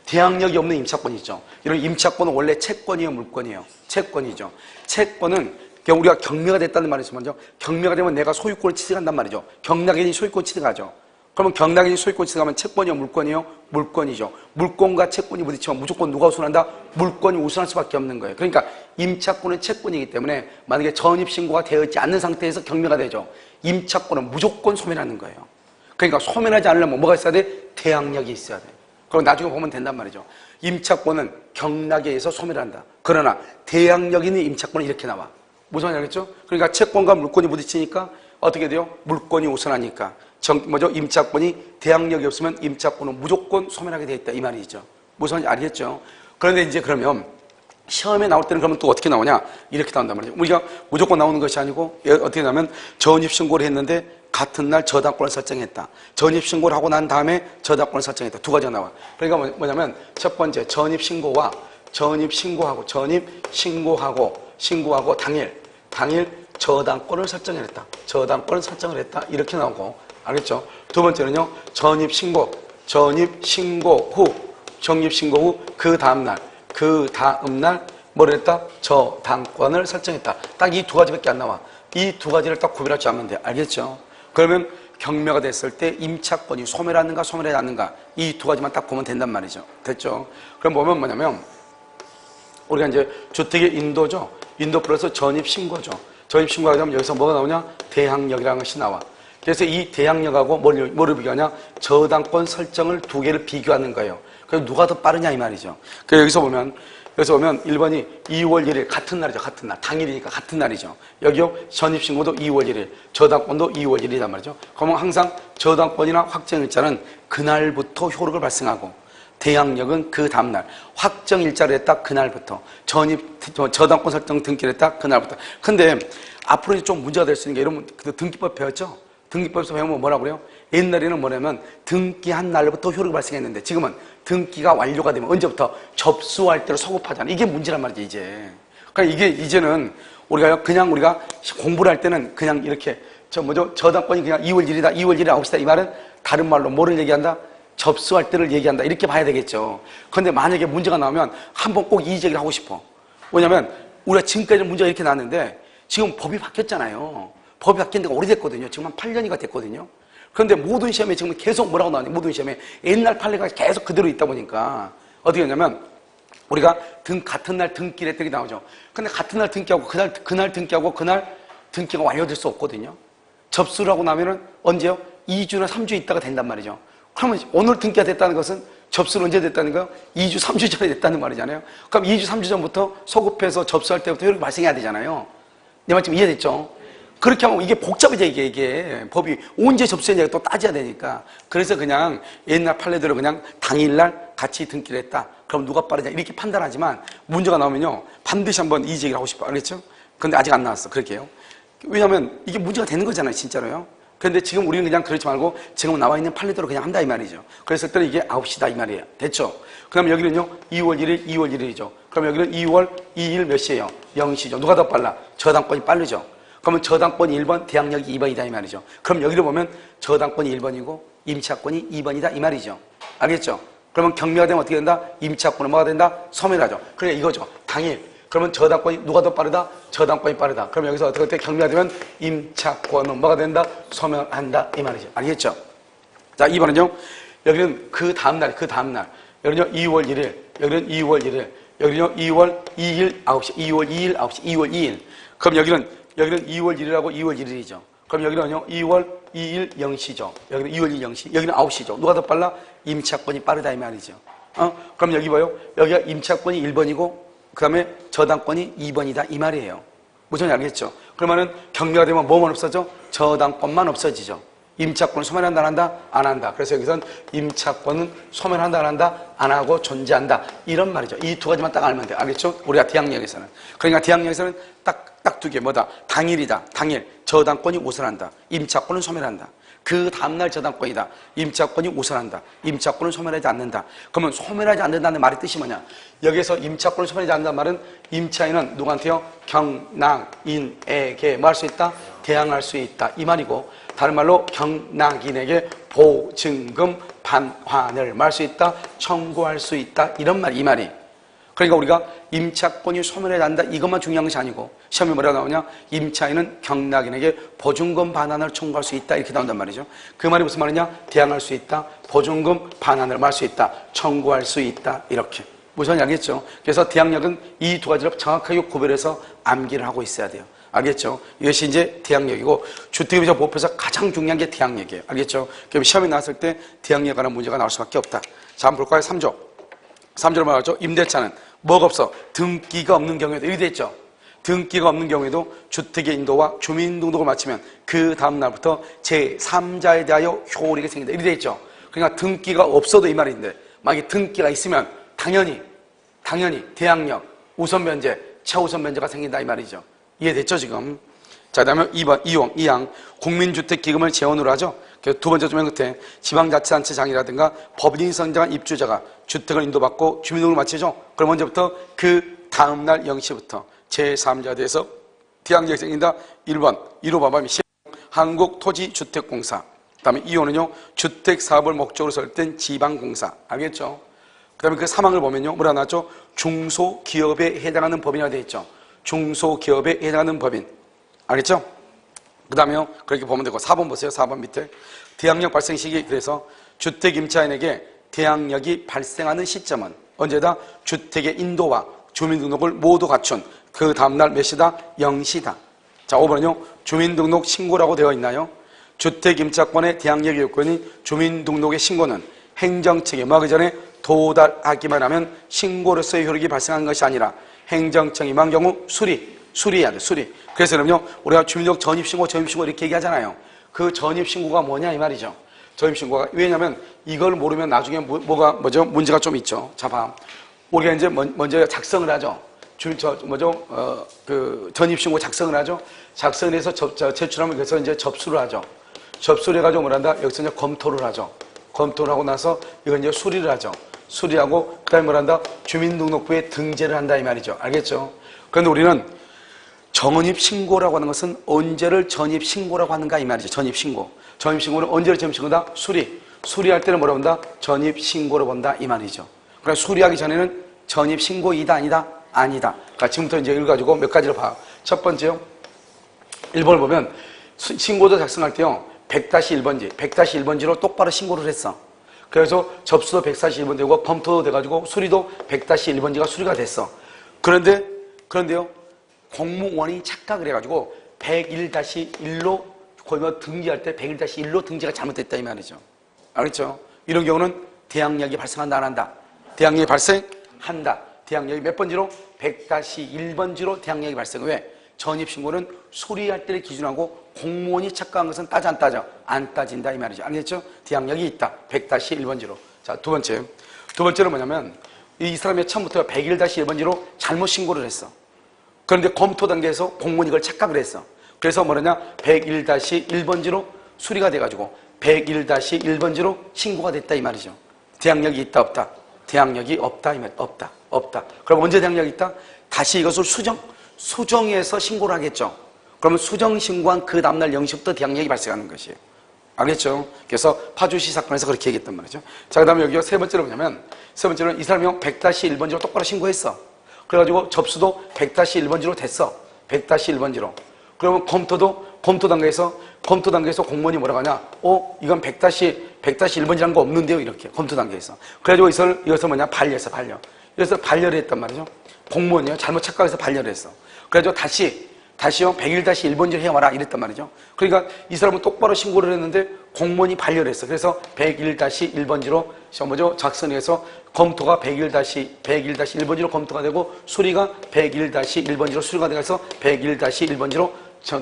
대항력이 없는 임차권이 있죠. 이런 임차권은 원래 채권이에요, 물권이에요? 채권이죠. 채권은 우리가 경매가 됐다는 말이죠. 먼저 경매가 되면 내가 소유권을 취득한단 말이죠. 경락인이 소유권 취득하죠. 그러면 경락인이 소유권 취득하면 채권이요, 물권이요? 물권이죠. 물권과 채권이 부딪히면 무조건 누가 우선한다? 물권이 우선할 수밖에 없는 거예요. 그러니까 임차권은 채권이기 때문에 만약에 전입신고가 되어 있지 않는 상태에서 경매가 되죠. 임차권은 무조건 소멸하는 거예요. 그러니까 소멸하지 않으려면 뭐가 있어야 돼? 대항력이 있어야 돼. 그럼 나중에 보면 된단 말이죠. 임차권은 경락에 의해서 소멸한다. 그러나 대항력 있는 임차권은 이렇게 나와. 무슨 말인지 알겠죠? 그러니까 채권과 물권이 부딪히니까 어떻게 돼요? 물권이 우선하니까. 임차권이 대항력이 없으면 임차권은 무조건 소멸하게 돼 있다. 이 말이죠. 무슨 말인지 알겠죠? 그런데 이제 그러면 시험에 나올 때는 그러면 또 어떻게 나오냐? 이렇게 나온단 말이죠. 우리가 무조건 나오는 것이 아니고 어떻게 나오면 전입신고를 했는데 같은 날 저당권을 설정했다. 전입신고를 하고 난 다음에 저당권을 설정했다. 두 가지가 나와. 그러니까 뭐냐면 첫 번째 전입신고와 전입신고하고 당일 저당권을 설정했다. 저당권을 설정을 했다. 이렇게 나오고 알겠죠? 두 번째는요. 전입신고 후 그 다음날 뭐를 했다? 저당권을 설정했다. 딱 이 두 가지밖에 안 나와. 이 두 가지를 딱 구별할 줄 알면 돼. 알겠죠? 그러면 경매가 됐을 때 임차권이 소멸하는가 소멸하지 않는가 이 두 가지만 딱 보면 된단 말이죠. 됐죠? 그럼 보면 뭐냐면 우리가 이제 주택의 인도죠. 인도 플러스 전입신고죠. 전입신고가 되면 여기서 뭐가 나오냐? 대항력이라는 것이 나와. 그래서 이 대항력하고 뭐를 비교하냐? 저당권 설정을 두 개를 비교하는 거예요. 그래서 누가 더 빠르냐 이 말이죠. 그래서 여기서 보면 1번이 2월 1일 같은 날이죠. 같은 날. 당일이니까 같은 날이죠. 여기요. 전입신고도 2월 1일, 저당권도 2월 1일이란 말이죠. 그러면 항상 저당권이나 확정일자는 그날부터 효력을 발생하고 대항력은 그 다음날. 확정일자를 했다 그날부터. 저당권 설정 등기를 했다 그날부터. 근데 앞으로 좀 문제가 될 수 있는 게 여러분 등기법 배웠죠? 등기법에서 배우면 뭐라고 그래요? 옛날에는 뭐냐면 등기한 날부터 효력이 발생했는데 지금은 등기가 완료가 되면 언제부터? 접수할 때로 소급하잖아. 이게 문제란 말이죠, 이제. 그러니까 이게 이제는 우리가 공부를 할 때는 그냥 이렇게 저당권이 그냥 2월 1일이다, 2월 1일 9시다 이 말은 다른 말로 뭐를 얘기한다? 접수할 때를 얘기한다. 이렇게 봐야 되겠죠. 그런데 만약에 문제가 나오면 한번 꼭 이의 제기를 하고 싶어. 왜냐면 우리가 지금까지 문제가 이렇게 났는데 지금 법이 바뀌었잖아요. 법이 바뀐 데가 오래됐거든요. 지금 한 8년이가 됐거든요. 그런데 모든 시험에 지금 계속 뭐라고 나오냐? 모든 시험에 옛날 판례가 계속 그대로 있다 보니까 어떻게 하냐면 우리가 같은 날 등기를 했더니 나오죠. 근데 같은 날 등기하고 그날 등기하고 그날 등기가 완료될 수 없거든요. 접수를 하고 나면은 언제요? 2주나 3주 있다가 된단 말이죠. 그러면 오늘 등기가 됐다는 것은 접수는 언제 됐다는 거예요? 2주, 3주 전에 됐다는 말이잖아요. 그럼 2주, 3주 전부터 소급해서 접수할 때부터 효력이 발생해야 되잖아요. 내 말 지금 이해됐죠? 그렇게 하면 이게 복잡해져, 이게. 법이 언제 접수했냐고 또 따져야 되니까. 그래서 그냥 옛날 판례대로 그냥 당일날 같이 등기를 했다. 그럼 누가 빠르냐? 이렇게 판단하지만 문제가 나오면요. 반드시 한번 이 얘기를 하고 싶어. 알겠죠? 근데 아직 안 나왔어. 그렇게요. 왜냐면 이게 문제가 되는 거잖아요. 진짜로요. 그런데 지금 우리는 그냥 그러지 말고 지금 나와 있는 판례대로 그냥 한다 이 말이죠. 그랬을 때는 이게 9시다 이 말이에요. 됐죠? 그럼 여기는요. 2월 1일, 2월 1일이죠. 그럼 여기는 2월 2일 몇 시예요? 0시죠. 누가 더 빨라? 저당권이 빠르죠. 그러면 저당권이 1번, 대항력이 2번이다 이 말이죠. 그럼 여기를 보면 저당권이 1번이고 임차권이 2번이다 이 말이죠. 알겠죠? 그러면 경매가 되면 어떻게 된다? 임차권은 뭐가 된다? 소멸하죠. 그러니까 이거죠. 당일. 그러면 저당권이 누가 더 빠르다? 저당권이 빠르다. 그럼 여기서 어떻게 경매가 되면 임차권은 뭐가 된다? 소멸한다 이 말이죠. 알겠죠? 자, 2번은요. 여기는 그 다음날. 여기는요 2월 1일. 여기는 2월 1일. 여기는요 2월 2일 9시. 2월 2일 9시. 2월 2일. 그럼 여기는 2월 1일하고 2월 1일이죠. 그럼 여기는요 2월 2일 0시죠. 여기는 2월 2일 0시. 여기는 9시죠. 누가 더 빨라? 임차권이 빠르다 이 말이죠. 그럼 여기 봐요. 여기가 임차권이 1번이고 그 다음에 저당권이 2번이다 이 말이에요. 무슨 말인지 알겠죠? 그러면은 경매가 되면 뭐만 없어져? 저당권만 없어지죠. 임차권을 소멸한다 안 한다? 안 한다. 그래서 여기선 임차권은 소멸한다 안 한다? 안 하고 존재한다. 이런 말이죠. 이 두 가지만 딱 알면 돼요. 알겠죠? 우리가 대항력에서는. 그러니까 대항력에서는 딱 두 개. 뭐다? 당일이다. 당일. 저당권이 우선한다. 임차권은 소멸한다. 그 다음날 저당권이다. 임차권이 우선한다. 임차권을 소멸하지 않는다. 그러면 소멸하지 않는다는 말의 뜻이 뭐냐? 여기서 임차권을 소멸하지 않는다는 말은 임차인은 누구한테요? 경락인에게 뭐 할 수 있다? 대항할 수 있다. 이 말이고 다른 말로 경락인에게 보증금 반환을 뭐 할 수 있다? 청구할 수 있다. 이런 말, 이 말이. 그러니까 우리가 임차권이 소멸하지 않는다. 이것만 중요한 것이 아니고 시험에 뭐라고 나오냐? 임차인은 경락인에게 보증금 반환을 청구할 수 있다. 이렇게 나온단 말이죠. 그 말이 무슨 말이냐? 대항할 수 있다. 보증금 반환을 말 수 있다. 청구할 수 있다. 이렇게. 무슨 말인지 알겠죠? 그래서 대항력은 이 두 가지를 정확하게 구별해서 암기를 하고 있어야 돼요. 알겠죠? 이것이 이제 대항력이고 주택임차 보호법에서 가장 중요한 게 대항력이에요. 알겠죠? 그럼 시험에 나왔을 때 대항력에 관한 문제가 나올 수밖에 없다. 자, 한번 볼까요? 3조. 3조로 말하죠. 임대차는 뭐가 없어? 등기가 없는 경우에도 이렇게 됐죠. 등기가 없는 경우에도 주택의 인도와 주민등록을 마치면 그 다음날부터 제3자에 대하여 효력이 생긴다. 이렇게 되어 있죠. 그러니까 등기가 없어도 이 말인데 만약에 등기가 있으면 당연히 대항력, 우선 면제, 최우선 면제가 생긴다 이 말이죠. 이해됐죠 지금? 자, 그다음에 2번 2항 국민주택기금을 재원으로 하죠. 그래서 두 번째 조명 끝에 지방자치단체장이라든가 법인이 선정한 입주자가 주택을 인도받고 주민등록을 마치죠. 그럼 언제부터? 그 다음날 0시부터 제3자에 대해서 대항력이 생긴다. 1번 1호 봐봐. 한국토지주택공사. 그 다음에 2호는요 주택사업을 목적으로 설립된 지방공사. 알겠죠? 그 다음에 그 3항을 보면요 뭐라 나왔죠? 중소기업에 해당하는 법인이라고 되어 있죠. 중소기업에 해당하는 법인. 알겠죠? 그 다음에요 그렇게 보면 되고 4번 보세요. 4번 밑에 대항력 발생 시기. 그래서 주택임차인에게 대항력이 발생하는 시점은 언제다? 주택의 인도와 주민등록을 모두 갖춘 그 다음날 몇 시다? 0시다. 자, 5번은요 주민등록 신고라고 되어 있나요? 주택임차권의 대항력의 요건인 주민등록의 신고는 행정청에 뭐하기 전에 도달하기만 하면 신고로서의 효력이 발생하는 것이 아니라 행정청이 임한 경우 수리해야 돼. 수리. 그래서 그럼요 우리가 주민등록 전입신고 이렇게 얘기하잖아요. 그 전입신고가 뭐냐 이 말이죠. 전입신고가 왜냐면 이걸 모르면 나중에 뭐죠? 문제가 좀 있죠. 자, 봐. 우리가 이제 먼저 작성을 하죠. 그 전입신고 작성을 하죠. 작성을 해서 제출하면 그래서 이제 접수를 하죠. 접수를 해가지고 뭐란다? 여기서 이제 검토를 하죠. 검토를 하고 나서 이건 이제 수리를 하죠. 수리하고 그다음에 뭐란다? 주민등록부에 등재를 한다 이 말이죠. 알겠죠? 그런데 우리는 전입신고라고 하는 것은 언제를 전입신고라고 하는가 이 말이죠. 전입신고. 전입신고는 언제를 전입신고다? 수리할 때는 뭐라고 본다? 전입신고로 본다 이 말이죠. 그러니까 수리하기 전에는 전입신고이다 아니다? 아니다. 그러니까 지금부터 이제 이걸 가지고 몇 가지를 봐. 첫 번째요. 1번을 보면 신고서 작성할 때요. 100-1번지, 100-1번지로 똑바로 신고를 했어. 그래서 접수도 100-1번 되고 검토도 돼가지고 수리도 100-1번지가 수리가 됐어. 그런데요. 공무원이 착각을 해가지고 101-1로 거의 뭐 등기할 때 101-1로 등기가 잘못됐다 이 말이죠. 알겠죠? 이런 경우는 대항력이 발생한다 안 한다? 대항력이 발생한다. 대항력이 몇 번지로? 100-1번지로 대항력이 발생. 왜? 전입신고는 수리할 때를 기준하고 공무원이 착각한 것은 따져 안 따져? 안 따진다 이 말이죠. 알겠죠? 대항력이 있다. 100-1번지로. 자, 두 번째는 뭐냐면 이 사람이 처음부터 101-1번지로 잘못 신고를 했어. 그런데 검토 단계에서 공무원이 이걸 착각을 했어. 그래서 뭐냐냐? 101-1번지로 수리가 돼가지고 101-1번지로 신고가 됐다 이 말이죠. 대항력이 있다 없다? 대항력이 없다 이 말. 없다. 그럼 언제 대항력이 있다? 다시 이것을 수정해서 신고를 하겠죠. 그러면 수정 신고한 그 다음날 0시부터 대항력이 발생하는 것이에요. 알겠죠? 그래서 파주시 사건에서 그렇게 얘기했단 말이죠. 자, 그 다음에 여기 세 번째로 뭐냐면 세 번째로는 이 사람이 100-1번지로 똑바로 신고했어. 그래가지고 접수도 100-1번지로 됐어. 100-1번지로. 그러면 검토 단계에서 공무원이 뭐라고 하냐? 이건 100-1번지라는 거 없는데요? 이렇게. 검토 단계에서. 그래가지고 이것을 뭐냐? 반려했어. 그래서 반려를 했단 말이죠. 공무원이요. 잘못 착각해서 반려를 했어. 그래가지고 다시요. 101-1번지로 해와라. 이랬단 말이죠. 그러니까 이 사람은 똑바로 신고를 했는데 공무원이 반려를 했어. 그래서 101-1번지로 작성해서 검토가 101-1번지로 검토가 되고 수리가 101-1번지로 수리가 돼서 101-1번지로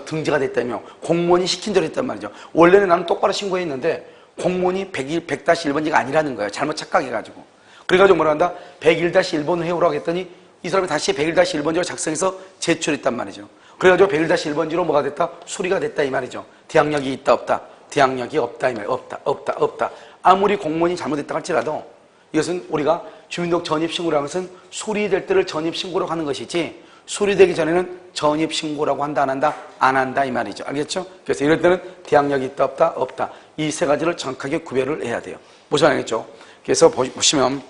등재가 됐다며 공무원이 시킨 대로 했단 말이죠. 원래는 나는 똑바로 신고했는데 공무원이 100-1번지가 아니라는 거예요. 잘못 착각해가지고. 그래가지고 뭐라 한다? 101-1번을 해오라고 했더니 이 사람이 다시 101-1번지로 작성해서 제출했단 말이죠. 그래가지고 101-1번지로 뭐가 됐다? 수리가 됐다 이 말이죠. 대항력이 있다 없다? 대항력이 없다 이 말이에요. 없다. 아무리 공무원이 잘못했다 할지라도 이것은 우리가 주민등록 전입신고라는 것은 수리될 때를 전입신고라고 하는 것이지 수리되기 전에는 전입신고라고 한다 안 한다? 안 한다 이 말이죠. 알겠죠? 그래서 이럴 때는 대항력이 있다 없다? 이 세 가지를 정확하게 구별을 해야 돼요. 무슨 알겠죠? 그래서 보시면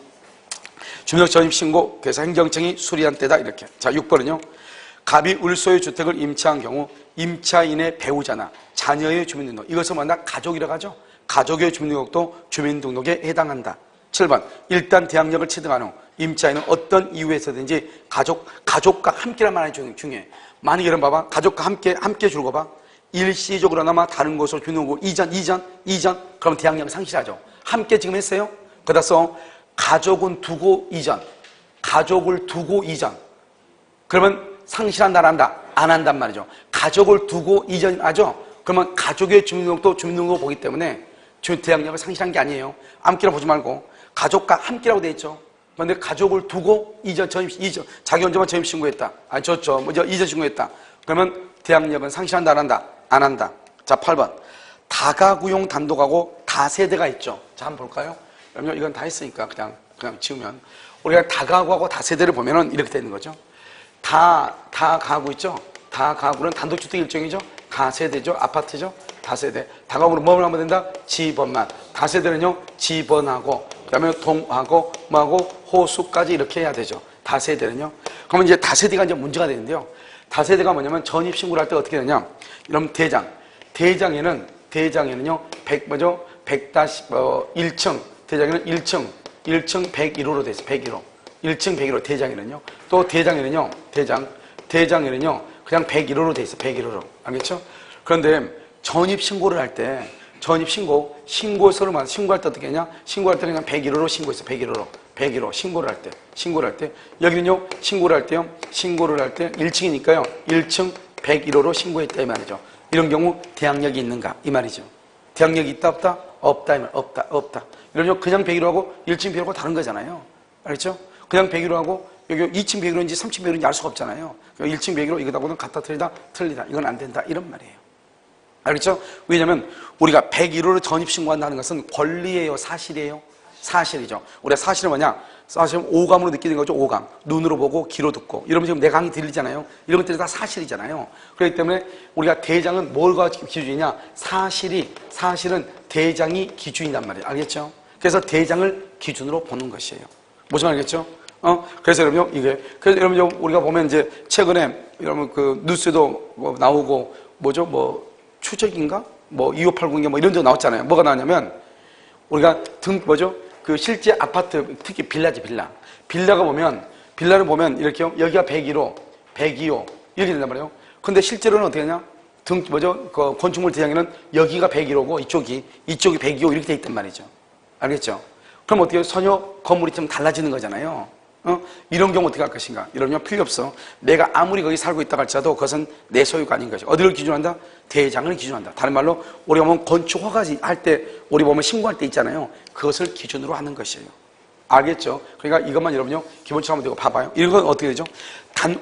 주민등록 전입신고 그래서 행정청이 수리한 때다 이렇게. 자, 6번은요. 갑이 을소의 주택을 임차한 경우 임차인의 배우자나 자녀의 주민등록 이것을 만나 가족이라고 하죠. 가족의 주민등록도 주민등록에 해당한다. 7번 일단 대항력을 취득한 후 임차인은 어떤 이유에서든지 가족과 함께란 말이 중요해. 만약에 이런 봐봐. 가족과 함께 주고 봐. 일시적으로나마 다른 곳으로 주민등록 이전 그럼 대항력을 상실하죠. 함께 지금 했어요. 그러다 써 가족을 두고 이전 그러면 상실한다, 안 한다? 안 한단 말이죠. 가족을 두고 이전하죠? 그러면 가족의 주민등록도 주민등록으로 보기 때문에 대항력을 상실한 게 아니에요. 암기라 보지 말고 가족과 함께라고 돼 있죠. 그런데 가족을 두고 자기 혼자만 전입신고했다. 아니, 먼저 이전 신고했다. 그러면 대항력은 상실한다, 안 한다? 안 한다. 자, 8번. 다가구용 단독하고 다세대가 있죠. 자, 한번 볼까요? 그럼요, 이건 다 했으니까 그냥 지우면. 우리가 다가구하고 다세대를 보면은 이렇게 되는 거죠. 다가구 있죠? 다가구는 단독주택 일종이죠? 다세대죠? 아파트죠? 다세대. 다가구는 뭐를 하면 된다? 지번만. 다세대는요, 지번하고, 그 다음에 동하고, 뭐하고, 호수까지 이렇게 해야 되죠. 다세대는요. 그러면 이제 다세대가 이제 문제가 되는데요. 다세대가 뭐냐면 전입신고를 할 때 어떻게 되냐. 이러면 대장에는요, 1층, 대장에는 1층 101호로 돼 있어요. 101호. 1층 101호 대장에는요. 또 대장에는요, 대장에는요, 그냥 101호로 돼 있어요. 101호로. 알겠죠? 그런데 전입신고를 할 때, 신고서를 신고할 때 어떻게 하냐? 신고할 때 그냥 101호로 신고했어요. 101호로. 신고를 할 때. 여기는요, 신고를 할 때 1층이니까요. 1층 101호로 신고했다 이 말이죠. 이런 경우 대항력이 있는가? 이 말이죠. 대항력이 있다, 없다? 없다, 이 말. 없다. 이러면 그냥 101호하고 1층 101호가 다른 거잖아요. 알겠죠? 그냥 101호하고 여기 2층 101호인지 3층 101호인지 알 수가 없잖아요. 1층 101호 이거하고는 같다, 틀리다. 이건 안 된다. 이런 말이에요. 알겠죠? 왜냐면 우리가 101호로 전입신고한다는 것은 권리예요, 사실이에요? 사실이죠. 우리가 사실은 뭐냐? 사실은 오감으로 느끼는 거죠. 오감. 눈으로 보고 귀로 듣고. 이러면 지금 내 강의 들리잖아요. 이런 것들이 다 사실이잖아요. 그렇기 때문에 우리가 대장은 뭘가 기준이냐? 사실은 대장이 기준이란 말이에요. 알겠죠? 그래서 대장을 기준으로 보는 것이에요. 무슨 말이겠죠? 그래서 여러분 우리가 보면 이제 최근에 여러분 그 뉴스에도 뭐 나오고 추적인가? 2580인가 이런 데 나왔잖아요. 뭐가 나왔냐면 우리가 그 실제 아파트, 특히 빌라지, 빌라를 보면 이렇게요. 여기가 101호, 102호 이렇게 된단 말이에요. 근데 실제로는 어떻게 하냐? 그 건축물 대장에는 여기가 101호고 이쪽이 102호 이렇게 돼 있단 말이죠. 알겠죠? 그럼 어떻게 해요? 전혀 건물이 좀 달라지는 거잖아요. 이런 경우 어떻게 할 것인가? 이러면 필요 없어. 내가 아무리 거기 살고 있다 할지라도 그것은 내 소유가 아닌 것이. 어디를 기준한다? 대장을 기준한다. 다른 말로 우리가 보면 건축 허가지 할 때 우리 보면 신고할 때 있잖아요. 그것을 기준으로 하는 것이에요. 알겠죠? 그러니까 이것만 여러분요 기본적으로 한번 되고 봐봐요. 이런 건 어떻게 되죠?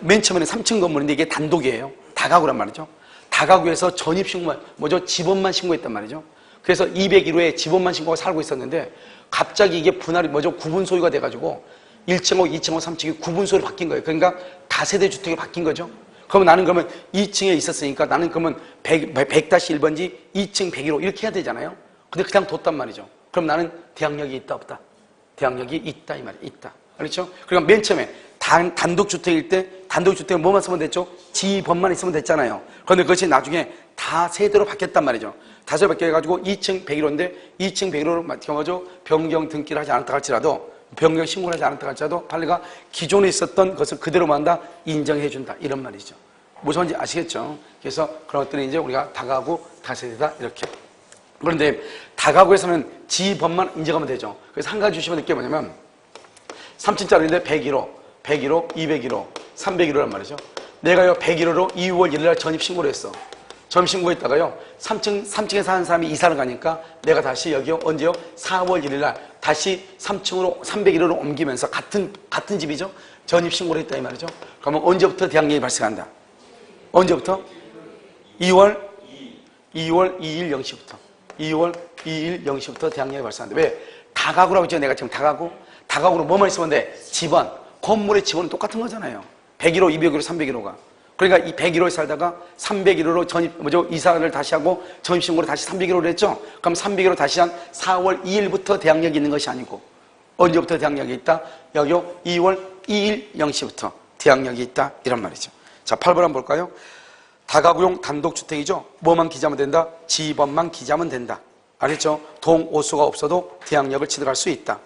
맨 처음에는 3층 건물인데 이게 단독이에요. 다가구란 말이죠. 다가구에서 전입신고만 집원만 신고했단 말이죠. 그래서 201호에 집원만 신고가 살고 있었는데 갑자기 이게 분할이 구분 소유가 돼가지고 1층하고 2층하고 3층이 구분 소유로 바뀐 거예요. 그러니까 다세대 주택이 바뀐 거죠. 그러면 나는 2층에 있었으니까 나는 100-1번지 2층 101호 이렇게 해야 되잖아요. 근데 그냥 뒀단 말이죠. 그럼 나는 대항력이 있다, 없다? 대항력이 있다, 이 말이에요. 있다. 알겠죠? 그러니까 맨 처음에 단독주택일 때 단독주택은 뭐만 쓰면 됐죠? 지번만 있으면 됐잖아요. 그런데 그것이 나중에 다세대로 바뀌었단 말이죠. 다세대로 바뀌어가지고 2층 101호인데 2층 101호로 변경 등기를 하지 않았다 할지라도 변경 신고를 하지 않았다 할지라도 판례가 기존에 있었던 것을 그대로만 다 인정해준다. 이런 말이죠. 무슨 말인지 아시겠죠? 그래서 그런 것들은 이제 우리가 다가구, 다세대다. 이렇게. 그런데 다가구에서는 지번만 인정하면 되죠. 그래서 한 가지 주시면 될 게 뭐냐면 3층짜리인데 101호, 201호, 301호란 말이죠. 내가요 101호로 2월 1일 날 전입신고를 했어. 전입신고했다가요 3층에 사는 사람이 이사를 가니까 내가 다시 여기요 언제요? 4월 1일 날 다시 3층으로 301호로 옮기면서 같은 집이죠. 전입신고를 했다 이 말이죠. 그러면 언제부터 대항력이 발생한다? 언제부터? 2월 2일 0시부터. 2월 2일 0시부터 대항력이 발생한다. 왜? 다가구라고 했죠. 내가 지금 다가구로 뭐만 있으면 돼? 집원. 건물의 집원은 똑같은 거잖아요. 101호, 201호, 301호가. 그러니까 이 101호에 살다가 301호로 이사를 다시 하고 전입신고를 다시 301호로 했죠. 그럼 301호 다시 한 4월 2일부터 대항력이 있는 것이 아니고 언제부터 대항력이 있다? 여기요 2월 2일 0시부터 대항력이 있다. 이런 말이죠. 자, 8번 한번 볼까요? 다가구용 단독주택이죠. 뭐만 기재하면 된다? 지번만 기재하면 된다. 알겠죠? 동오수가 없어도 대항력을 취득할 수 있다.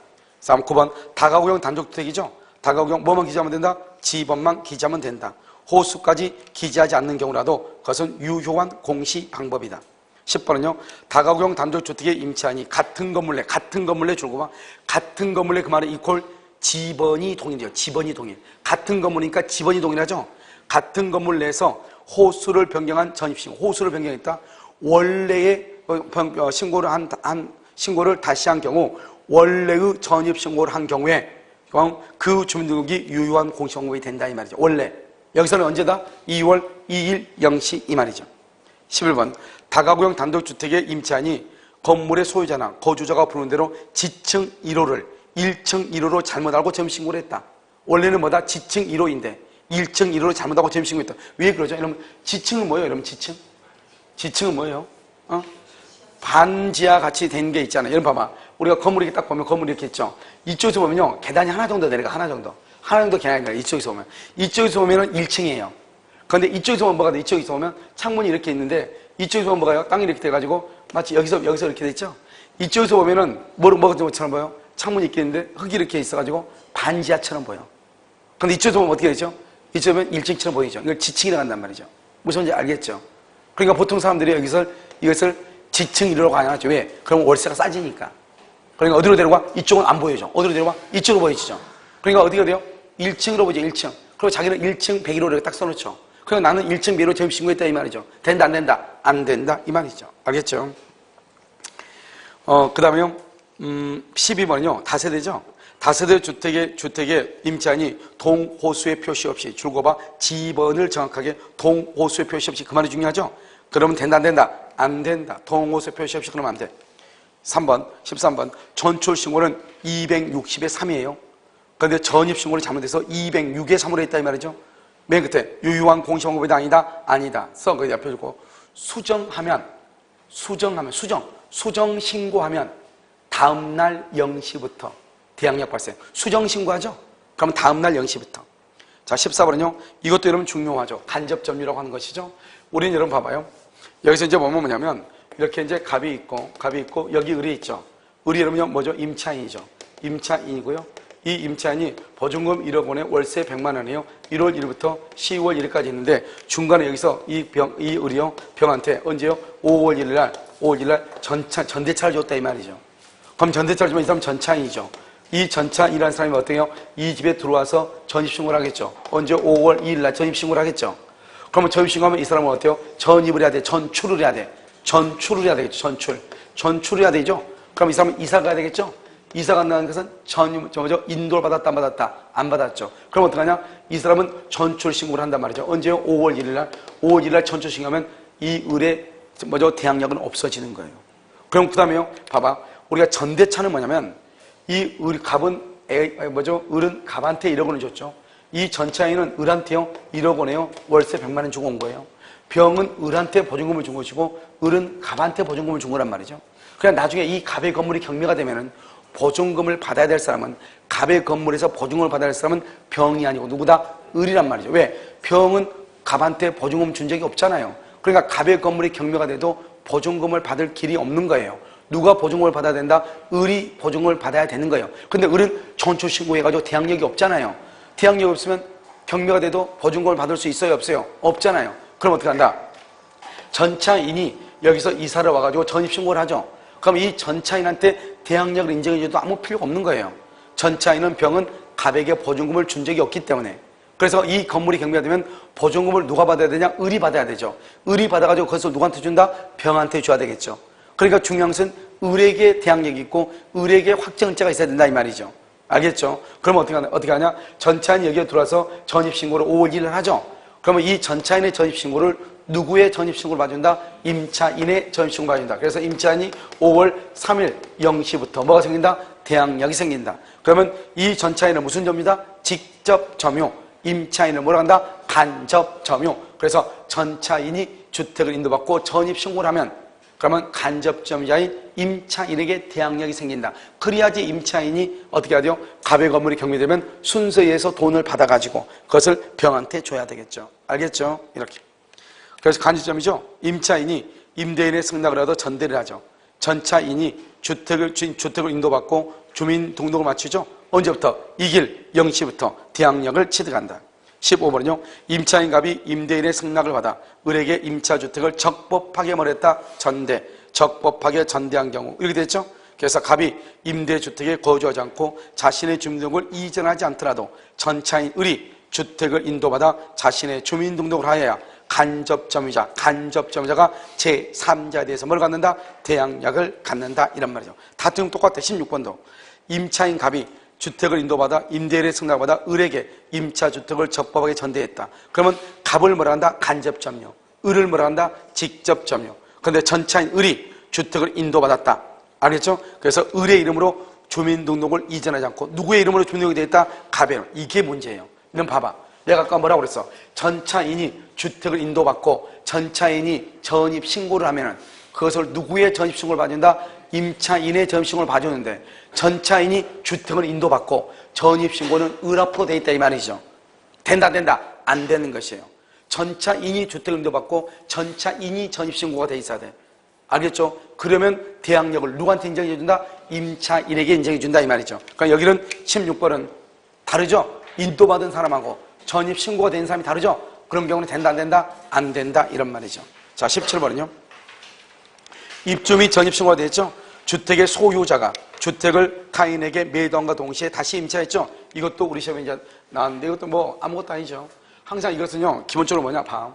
다음 9번 다가구용 단독주택이죠. 다가구용 뭐만 기재하면 된다? 지번만 기재하면 된다. 호수까지 기재하지 않는 경우라도 그것은 유효한 공시 방법이다. 10번은요. 다가구용 단독주택의 임차인이 같은 건물 내 줄고 같은 건물 내 그 말은 이퀄 지번이 동일이에요. 지번이 동일. 같은 건물이니까 지번이 동일하죠. 같은 건물 내에서 호수를 변경한 전입신고, 호수를 변경했다. 원래의 신고를 다시 한 경우, 원래의 전입신고를 한 경우에 그 주민등록이 유효한 공시방법이 된다 이 말이죠. 원래 여기서는 언제다? 2월 2일 0시 이 말이죠. 11번 다가구형 단독주택의 임차인이 건물의 소유자나 거주자가 부르는 대로 지층 1호를 1층 1호로 잘못 알고 전입신고를 했다. 원래는 뭐다? 지층 1호인데 1층 1호로 잘못 알고 전입신고했다. 왜 그러죠? 여러분 지층은 뭐예요? 여러분 지층은 뭐예요? 반지하 같이 된 게 있잖아요. 여러분 봐봐. 우리가 건물 이렇게 딱 보면 건물이 이렇게 있죠. 이쪽에서 보면요. 계단이 하나 정도 내려가. 하나 정도 계단이 내려가. 이쪽에서 보면은 1층이에요. 그런데 이쪽에서 보면 뭐가 돼? 이쪽에서 보면 창문이 이렇게 있는데 이쪽에서 보면 뭐가요? 땅이 이렇게 돼가지고 마치 여기서 이렇게 돼 있죠. 이쪽에서 보면은 뭐처럼 보여? 창문이 이렇게 있는데 흙이 이렇게 있어가지고 반지하처럼 보여. 근데 이쪽에서 보면 어떻게 되죠? 이쪽에 보면 1층처럼 보이죠. 이걸 지층이라고 한단 말이죠. 무슨 말인지 알겠죠? 그러니까 보통 사람들이 이것을 지층 1호라고 하죠. 왜? 그럼 월세가 싸지니까. 그러니까 어디로 데려가? 이쪽은 안 보여줘. 어디로 데려가? 이쪽으로 보여지죠. 그러니까 어디가 돼요? 1층으로 보죠. 1층. 그리고 자기는 1층 101호 이렇게 딱 써놓죠. 그러니까 나는 1층 101호 전입신고했다 이 말이죠. 된다 안 된다? 안 된다 이 말이죠. 알겠죠? 그 다음에요 12번은요 다세대죠. 다세대 주택의 임차인이 동호수의 표시 없이 줄거봐 지번을 정확하게 동호수의 표시 없이 그 말이 중요하죠. 그러면 된다 안 된다? 안 된다. 동호수의 표시 없이 그러면 안 돼. 3번 13번 전출신고는 260의 3이에요 그런데 전입신고를 잘못해서 206의 3으로 했다 이 말이죠. 맨 끝에 유효한 공시방법이 아니다? 아니다. 써 거기 옆에 주고 수정신고하면 다음날 0시부터 대항력 발생. 수정신고하죠? 그러면 다음날 0시부터. 자 14번은요 이것도 여러분 중요하죠. 간접점유라고 하는 것이죠. 우리는 여러분 봐봐요. 여기서 이제 뭐냐면 이렇게 이제 갑이 있고 여기 을이 있죠. 을이 여러분요 뭐죠? 임차인이죠. 임차인이고요. 이 임차인이 보증금 1억 원에 월세 100만 원이에요. 1월 1일부터 10월 1일까지 있는데 중간에 여기서 이 을이요 병한테 언제요? 5월 1일 날 전대차를 줬다 이 말이죠. 그럼 전대차를 주면 이 사람은 전차인이죠. 이 전차인이라는 사람이 어때요? 이 집에 들어와서 전입신고를 하겠죠. 언제? 5월 2일 날 전입신고를 하겠죠. 그러면 전입신고하면 이 사람은 어때요? 전입을 해야 돼. 전출을 해야 되겠죠. 전출을 해야 되죠. 그럼 이 사람은 이사 가야 되겠죠. 이사 간다는 것은 인도를 받았다 안 받았다? 안 받았죠. 그럼 어떡하냐? 이 사람은 전출 신고를 한단 말이죠. 언제요? 5월 1일 날. 5월 1일 날 전출 신고하면 이 을의 대항력은 없어지는 거예요. 그럼 그 다음에요. 봐봐. 우리가 전대차는 뭐냐면 이 갑은 을은 갑한테 1억 원을 줬죠. 이 전차인은 을한테요 1억 원에요 월세 100만 원 주고 온 거예요. 병은 을한테 보증금을 준 것이고 을은 갑한테 보증금을 준 거란 말이죠. 그냥 나중에 이 갑의 건물이 경매가 되면은 보증금을 받아야 될 사람은 갑의 건물에서 보증금을 받아야 될 사람은 병이 아니고 누구다? 을이란 말이죠. 왜? 병은 갑한테 보증금 준 적이 없잖아요. 그러니까 갑의 건물이 경매가 돼도 보증금을 받을 길이 없는 거예요. 누가 보증금을 받아야 된다? 을이 보증금을 받아야 되는 거예요. 근데 을은 전초신고해가지고 대항력이 없잖아요. 대항력이 없으면 경매가 돼도 보증금을 받을 수 있어요? 없어요? 없잖아요. 그럼 어떻게 한다? 전차인이 여기서 이사를 와가지고 전입신고를 하죠. 그럼 이 전차인한테 대항력을 인정해줘도 아무 필요가 없는 거예요. 전차인은 병은 갑에게 보증금을 준 적이 없기 때문에. 그래서 이 건물이 경매가 되면 보증금을 누가 받아야 되냐? 을이 받아야 되죠. 을이 받아가지고 거기서 누구한테 준다? 병한테 줘야 되겠죠. 그러니까 중요한 것은 을에게 대항력이 있고 을에게 확정자가 있어야 된다 이 말이죠. 알겠죠? 그러면 어떻게 하냐? 전차인이 여기에 들어와서 전입신고를 5월 1일 하죠. 그러면 이 전차인의 전입신고를 누구의 전입신고를 봐준다? 임차인의 전입신고를 봐준다. 그래서 임차인이 5월 3일 0시부터 뭐가 생긴다? 대항력이 생긴다. 그러면 이 전차인은 무슨 점이다? 직접 점유. 임차인은 뭐라 한다? 간접 점유. 그래서 전차인이 주택을 인도받고 전입신고를 하면 그러면 간접점유자인 임차인에게 대항력이 생긴다. 그래야지 임차인이 어떻게 하죠? 갑의 건물이 경매되면 순서에 의해서 돈을 받아가지고 그것을 병한테 줘야 되겠죠. 알겠죠? 이렇게. 그래서 간접점이죠. 임차인이 임대인의 승낙을 하도 전대를 하죠. 전차인이 주택을 인도받고 주민 등록을 마치죠. 언제부터? 이길 0시부터 대항력을 취득한다. 15번은요. 임차인 갑이 임대인의 승낙을 받아 을에게 임차주택을 적법하게 몰했다. 전대. 적법하게 전대한 경우 이렇게 됐죠. 그래서 갑이 임대주택에 거주하지 않고 자신의 주민등록을 이전하지 않더라도 전차인 을이 주택을 인도받아 자신의 주민등록을 하여야 간접점유자가 제3자에 대해서 뭘 갖는다? 대항력을 갖는다 이란 말이죠. 다툼 똑같아. 16번도 임차인 갑이 주택을 인도받아 임대인의 승낙을 받아 을에게 임차주택을 적법하게 전대했다. 그러면 갑을 뭐라 한다? 간접점유. 을을 뭐라 한다? 직접점유. 그런데 전차인 을이 주택을 인도받았다. 알겠죠? 그래서 을의 이름으로 주민등록을 이전하지 않고 누구의 이름으로 주민등록이 되어 있다? 갑의 이름. 이게 문제예요. 이런 봐봐. 내가 아까 뭐라고 그랬어? 전차인이 주택을 인도받고 전차인이 전입신고를 하면은 그것을 누구의 전입신고를 봐준다? 임차인의 전입신고를 봐주는데 전차인이 주택을 인도받고 전입신고는 을 앞으로 되어 있다 이 말이죠. 된다 안 되는 것이에요. 전차인이 주택을 인도받고 전차인이 전입신고가 되어 있어야 돼. 알겠죠? 그러면 대항력을 누구한테 인정해준다? 임차인에게 인정해준다 이 말이죠. 그러니까 여기는 16번은 다르죠? 인도받은 사람하고 전입신고가 된 사람이 다르죠? 그런 경우는 된다 안 된다? 안 된다 이런 말이죠. 자 17번은요. 입주 및 전입신고가 되었죠? 주택의 소유자가 주택을 타인에게 매도함과 동시에 다시 임차했죠? 이것도 우리 시험에 이제 나왔는데 이것도 뭐 아무것도 아니죠. 항상 이것은요 기본적으로 뭐냐 봐.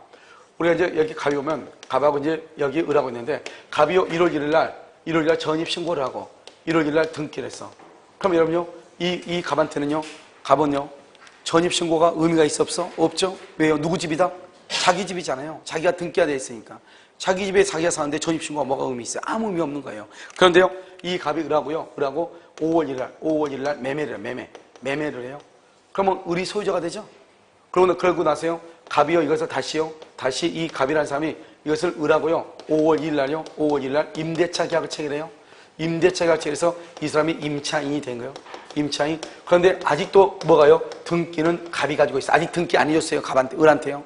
우리가 이제 여기 갑이 오면 갑하고 이제 여기 을하고 있는데 갑이 1월 1일 날 전입신고를 하고 1월 1일 날 등기를 했어. 그럼 여러분요 이 갑한테는요 갑은요 전입신고가 의미가 있어 없어? 없죠? 왜요? 누구 집이다? 자기 집이잖아요. 자기가 등기가 돼 있으니까. 자기 집에 자기가 사는데 전입신고가 뭐가 의미 있어요? 아무 의미 없는 거예요. 그런데요, 이 갑이 을하고요, 을하고 5월 1일 날 매매를 해요. 매매를 해요. 그러면 을이 소유자가 되죠? 그러고 나서요, 갑이요, 이것을 다시 이 갑이라는 사람이 이것을 을하고요, 5월 1일 날 임대차 계약을 체결해요. 임대차 계약을 체결해서 이 사람이 임차인이 된 거예요. 임차인. 그런데 아직도 뭐가요? 등기는 갑이 가지고 있어. 아직 등기 안 해줬어요. 갑한테, 을한테요.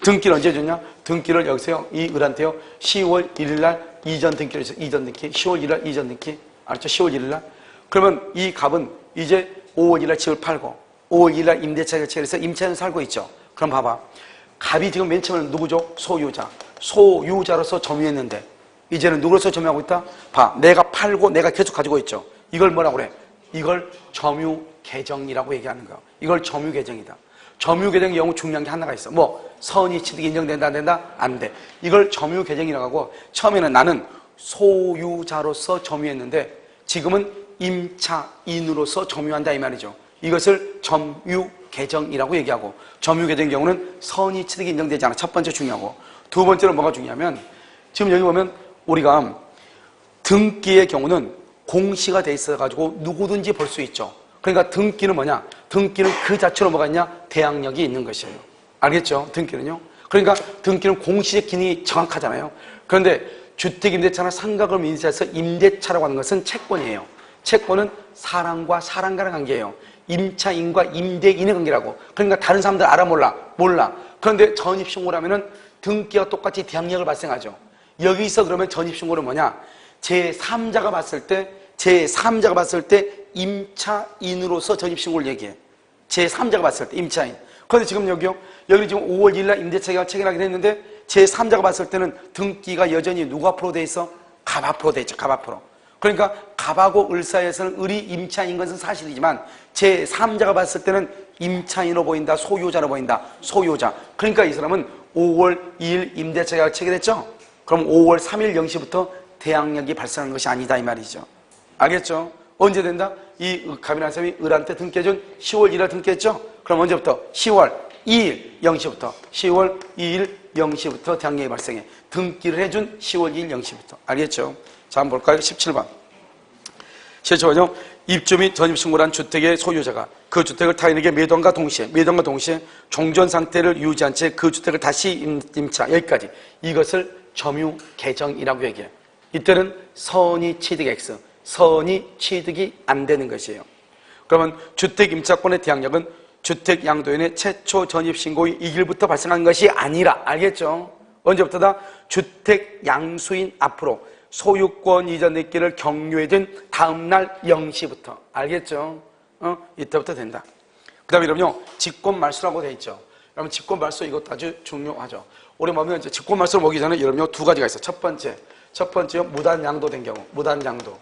등기를 언제 줬냐? 등기를 여기서요. 이 을한테요. 10월 1일 날 이전 등기를 했어요. 이전 등기. 10월 1일 날 이전 등기. 알았죠? 10월 1일 날. 그러면 이 갑은 이제 5월 1일 날 집을 팔고 5월 1일 날 임대차 계약을 체결해서 임차인 살고 있죠. 그럼 봐봐. 갑이 지금 맨 처음에는 누구죠? 소유자. 소유자로서 점유했는데 이제는 누구로서 점유하고 있다? 봐. 내가 팔고 내가 계속 가지고 있죠. 이걸 뭐라고 그래? 이걸 점유계정이라고 얘기하는 거야. 이걸 점유계정이다. 점유계정의 영어 중요한 게 하나가 있어. 뭐 선의 취득이 인정된다 안 된다? 안 돼. 이걸 점유계정이라고 하고 처음에는 나는 소유자로서 점유했는데 지금은 임차인으로서 점유한다 이 말이죠. 이것을 점유계정이라고 얘기하고 점유계정의 경우는 선의 취득이 인정되지 않아. 첫 번째 중요하고 두 번째로 뭐가 중요하면 지금 여기 보면 우리가 등기의 경우는 공시가 돼 있어가지고 누구든지 볼 수 있죠. 그러니까 등기는 뭐냐? 등기는 그 자체로 뭐가 있냐? 대항력이 있는 것이에요. 알겠죠? 등기는요. 그러니까 등기는 공시적 기능이 정확하잖아요. 그런데 주택임대차나 상가금 임대차에서 임대차라고 하는 것은 채권이에요. 채권은 사람과 사람 간의 관계예요. 임차인과 임대인의 관계라고. 그러니까 다른 사람들 알아 몰라? 몰라. 그런데 전입신고라면은 등기와 똑같이 대항력을 발생하죠. 여기서 그러면 전입신고는 뭐냐? 제3자가 봤을 때 임차인으로서 전입신고를 얘기해. 제3자가 봤을 때 임차인. 그런데 지금 여기요. 여기 지금 5월 1일 날 임대차 계약을 체결하게 됐는데 제3자가 봤을 때는 등기가 여전히 누구 앞으로 돼 있어? 갑 앞으로 돼 있죠. 갑 앞으로. 그러니까 갑하고 을 사이에서는 을이 임차인 것은 사실이지만 제3자가 봤을 때는 임차인으로 보인다. 소유자로 보인다. 소유자. 그러니까 이 사람은 5월 2일 임대차 계약을 체결했죠. 그럼 5월 3일 0시부터 대항력이 발생하는 것이 아니다 이 말이죠. 알겠죠? 언제 된다? 이 갑이라는 사람이 을한테 등기해준 10월 1일 등기했죠? 그럼 언제부터? 10월 2일 0시부터 10월 2일 0시부터 대항력이 발생해. 등기를 해준 10월 2일 0시부터. 알겠죠? 자, 한번 볼까요? 17번. 17번요. 입주 및 전입신고란 주택의 소유자가 그 주택을 타인에게 매도함과 동시에 종전 상태를 유지한 채 그 주택을 다시 임차. 여기까지. 이것을 점유계정이라고 얘기해요. 이때는 선의 취득 X. 선의 취득이 안 되는 것이에요. 그러면 주택 임차권의 대항력은 주택 양도인의 최초 전입신고의 이 일부터 발생한 것이 아니라, 알겠죠? 언제부터다? 주택 양수인 앞으로 소유권 이전 등기를 격려해준 다음날 0시부터. 알겠죠? 이때부터 된다. 그 다음에 여러분요, 직권말소라고 되어 있죠. 여러분, 직권말소 이것도 아주 중요하죠. 우리 보면 이제 직권말소를 보기 전에 여러분요, 두 가지가 있어요. 첫 번째요, 무단양도된 경우. 무단양도.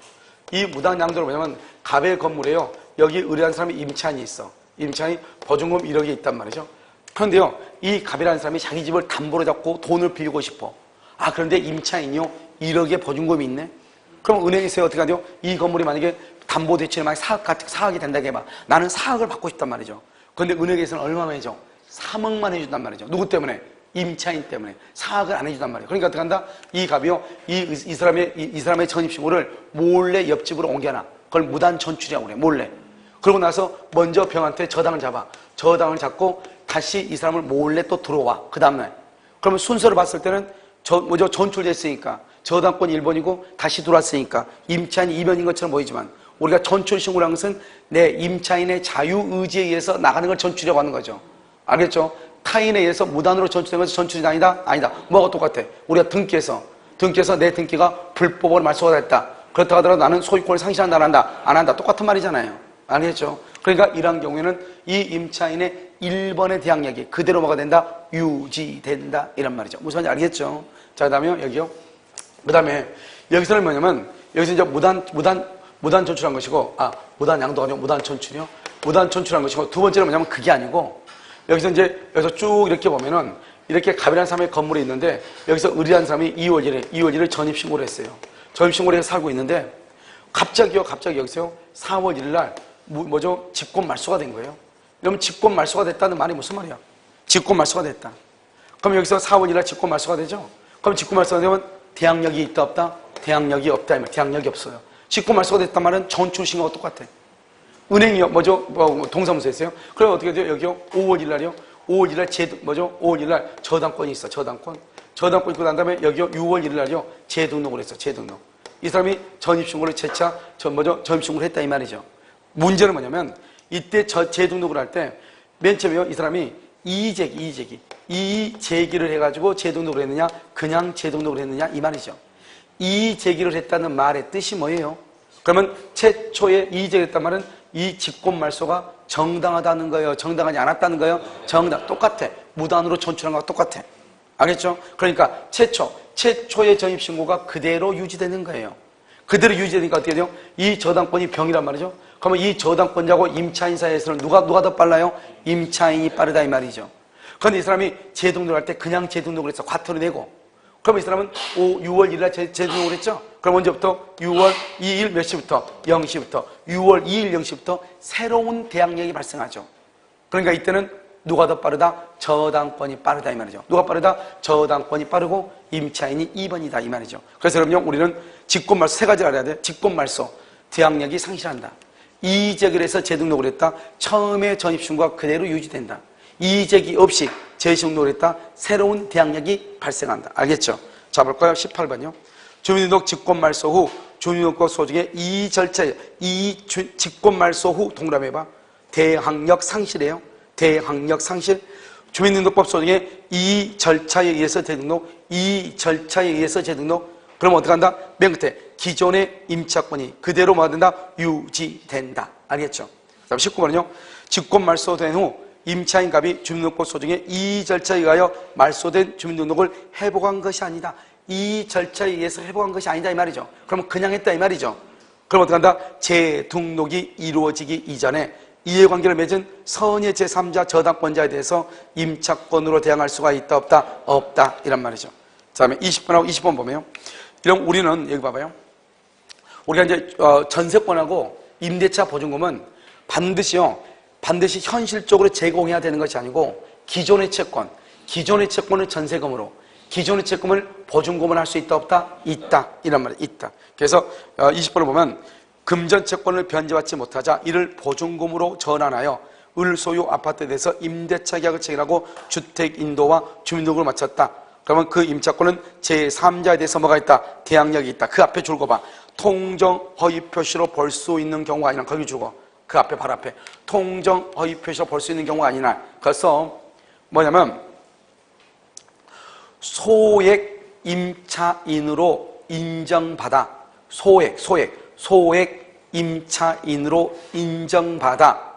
이 무단양도는 뭐냐면, 갑의 건물에요, 여기 의뢰한 사람이 임차인이 있어. 임차인이 보증금 1억이 있단 말이죠. 그런데요, 이 갑이라는 사람이 자기 집을 담보로 잡고 돈을 빌리고 싶어. 아, 그런데 임차인이요, 1억의 보증금이 있네? 그럼 은행에서 어떻게 하죠? 이 건물이 만약에 담보 대출에 만약 사억이 된다고 해봐. 나는 4억을 받고 싶단 말이죠. 그런데 은행에서는 얼마만 해줘? 3억만 해준단 말이죠. 누구 때문에? 임차인 때문에. 4억을 안 해준단 말이에요. 그러니까 어떻게 한다? 이 갑이요, 이 사람의 전입신고를 몰래 옆집으로 옮겨놔. 그걸 무단 전출이라고 그래, 몰래. 그러고 나서 먼저 병한테 저당을 잡아. 저당을 잡고 다시 이 사람을 몰래 또 들어와. 그 다음날. 그러면 순서를 봤을 때는 전출됐으니까 저당권이 1번이고 다시 들어왔으니까 임차인이 2번인 것처럼 보이지만 우리가 전출 신고라는 것은 내 임차인의 자유의지에 의해서 나가는 걸 전출이라고 하는 거죠. 알겠죠? 타인에 의해서 무단으로 전출된 것은 전출이 아니다? 아니다. 뭐가 똑같아? 우리가 등기해서 내 등기가 불법으로 말소가 됐다. 그렇다고 하더라도 나는 소유권을 상실한다, 안 한다? 안 한다. 똑같은 말이잖아요. 아니겠죠? 그러니까 이러한 경우에는 이 임차인의 1번의 대항력이 그대로 뭐가 된다? 유지된다. 이란 말이죠. 무슨 말인지 알겠죠? 자, 그 다음에 여기요. 그 다음에 여기서는 뭐냐면 여기서 이제 무단 전출한 것이고, 무단 양도가 아니고 무단 전출이요. 무단 전출한 것이고, 두 번째는 뭐냐면 그게 아니고 여기서 쭉 이렇게 보면은 이렇게 갑이라는 사람의 건물이 있는데 여기서 을이라는 사람이 2월 1일 전입신고를 했어요. 전입신고를 해서 살고 있는데 갑자기 여기서요 4월 1일 날 집권 말소가 된 거예요. 그러면 집권 말소가 됐다는 말이 무슨 말이야? 집권 말소가 됐다. 그럼 여기서 4월 1일 날 집권 말소가 되죠? 그럼 집권 말소가 되면 대항력이 있다 없다? 대항력이 없다. 대항력이 없어요. 집권 말소가 됐단 말은 전출 신고가 똑같아. 은행이요, 동사무소 했어요? 그럼 어떻게 돼요? 여기요, 5월 1일 날이요? 5월 1일 날 5월 1일 날 저당권이 있어, 저당권 있고 난 다음에 여기요, 6월 1일 날이요, 재등록을 했어, 재등록. 이 사람이 전입신고를 전입신고를 했다 이 말이죠. 문제는 뭐냐면 이때 재등록을 할 때 맨 처음에요, 이 사람이 이의제기를 해가지고 재등록을 했느냐, 그냥 재등록을 했느냐 이 말이죠. 이의제기를 했다는 말의 뜻이 뭐예요? 그러면 최초에 이의제기를 했단 말은 이 집권말소가 정당하다는 거예요? 정당하지 않았다는 거예요? 똑같아. 무단으로 전출한 거와 똑같아. 알겠죠? 그러니까 최초의 전입신고가 그대로 유지되는 거예요. 그대로 유지되니까 어떻게 돼요? 이 저당권이 병이란 말이죠. 그러면 이 저당권자하고 임차인 사이에서는 누가 더 빨라요? 임차인이 빠르다 이 말이죠. 그런데 이 사람이 재등록을 할 때 그냥 재등록을 해서 과태료 내고, 그럼 이 사람은 6월 1일 날 재등록을 했죠? 그럼 언제부터? 6월 2일 몇 시부터? 0시부터. 6월 2일 0시부터 새로운 대항력이 발생하죠. 그러니까 이때는 누가 더 빠르다? 저당권이 빠르다 이 말이죠. 누가 빠르다? 저당권이 빠르고 임차인이 2번이다 이 말이죠. 그래서 여러분요, 우리는 집권말소 세 가지를 알아야 돼. 집권말소, 대항력이 상실한다. 이의제기를 해서 재등록을 했다. 처음에 전입신고가 그대로 유지된다. 이의제기 없이 재등록을 했다. 새로운 대항력이 발생한다. 알겠죠? 자, 볼까요? 18번요. 주민등록 집권말소 후 주민등록법 소중에 이 절차에 집권말소 후 동그라미해봐. 대항력 상실이에요. 대항력 상실. 주민등록법 소중에 이 절차에 의해서 재등록. 그럼 어떻게 한다? 맨 끝에 기존의 임차권이 그대로 뭐가 된다? 유지된다. 알겠죠? 다음 19번은요. 집권말소된 후 임차인 갑이 주민등록법 소중에 이 절차에 의하여 말소된 주민등록을 회복한 것이 아니다. 이 절차에 의해서 회복한 것이 아니다 이 말이죠. 그러면 그냥 했다 이 말이죠. 그럼 어떻게 한다? 재등록이 이루어지기 이전에 이해관계를 맺은 선의 제3자 저당권자에 대해서 임차권으로 대항할 수가 있다 없다? 없다 이란 말이죠. 그 다음에 20번하고 20번 보면요. 이런 우리는 여기 봐봐요. 우리가 이제 전세권하고 임대차 보증금은 반드시 현실적으로 제공해야 되는 것이 아니고 기존의 채권을 전세금으로, 기존의 채권을 보증금을 할 수 있다 없다? 있다 이란 말이에요. 있다. 그래서 20번을 보면 금전 채권을 변제받지 못하자 이를 보증금으로 전환하여 을 소유 아파트에 대해서 임대차 계약을 체결하고 주택 인도와 주민등록을 마쳤다. 그러면 그 임차권은 제3자에 대해서 뭐가 있다? 대항력이 있다. 그 앞에 줄거 봐. 통정 허위 표시로 볼 수 있는 경우가 아니라 거기 주고 그 앞에 바로 앞에 통정 허위 표시로 볼 수 있는 경우가 아니라 그래서 뭐냐면 소액 임차인으로 인정받아 소액 임차인으로 인정받아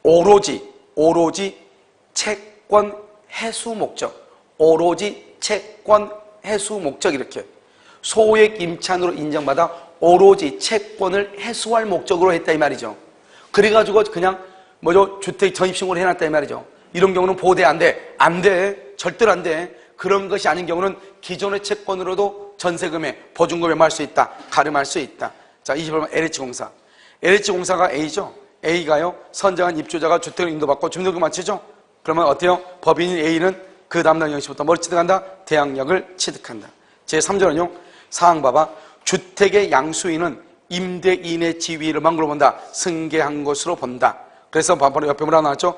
오로지 채권 해수 목적 이렇게 소액 임차인으로 인정받아 오로지 채권을 해수할 목적으로 했다 이 말이죠. 그래가지고 그냥 주택 전입신고를 해놨다 이 말이죠. 이런 경우는 보호돼 안 돼. 안 돼. 절대로 안 돼. 그런 것이 아닌 경우는 기존의 채권으로도 전세금에 보증금에 말 수 있다. 가름할 수 있다. 자, 28번 LH공사. LH공사가 A죠. A가요. 선정한 입주자가 주택을 인도받고 중도금 마치죠. 그러면 어때요? 법인인 A는 그 다음날 0시부터 뭘 취득한다? 대항력을 취득한다. 제3조는요. 사항 봐봐. 주택의 양수인은 임대인의 지위를 망으로 본다. 승계한 것으로 본다. 그래서 바로 옆에 뭐라 나왔죠?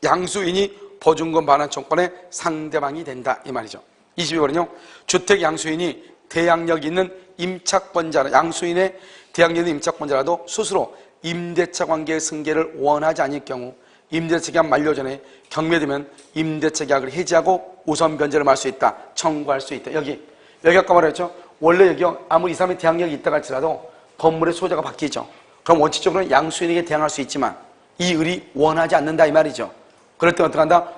양수인이 보증금 반환 청구권의 상대방이 된다 이 말이죠. 22번은요. 주택 양수인이 대항력 있는 임차권자, 양수인의 대항력 있는 임차권자라도 스스로 임대차 관계의 승계를 원하지 않을 경우 임대차 기간 만료 전에 경매되면 임대차 계약을 해지하고 우선 변제를 할 수 있다. 청구할 수 있다. 여기 아까 말했죠. 원래 여기 아무리 이 사람이 대항력이 있다고 할지라도 건물의 소유자가 바뀌죠. 그럼 원칙적으로는 양수인에게 대항할 수 있지만 이 을이 원하지 않는다 이 말이죠. 그럴 때 어떻게 한다?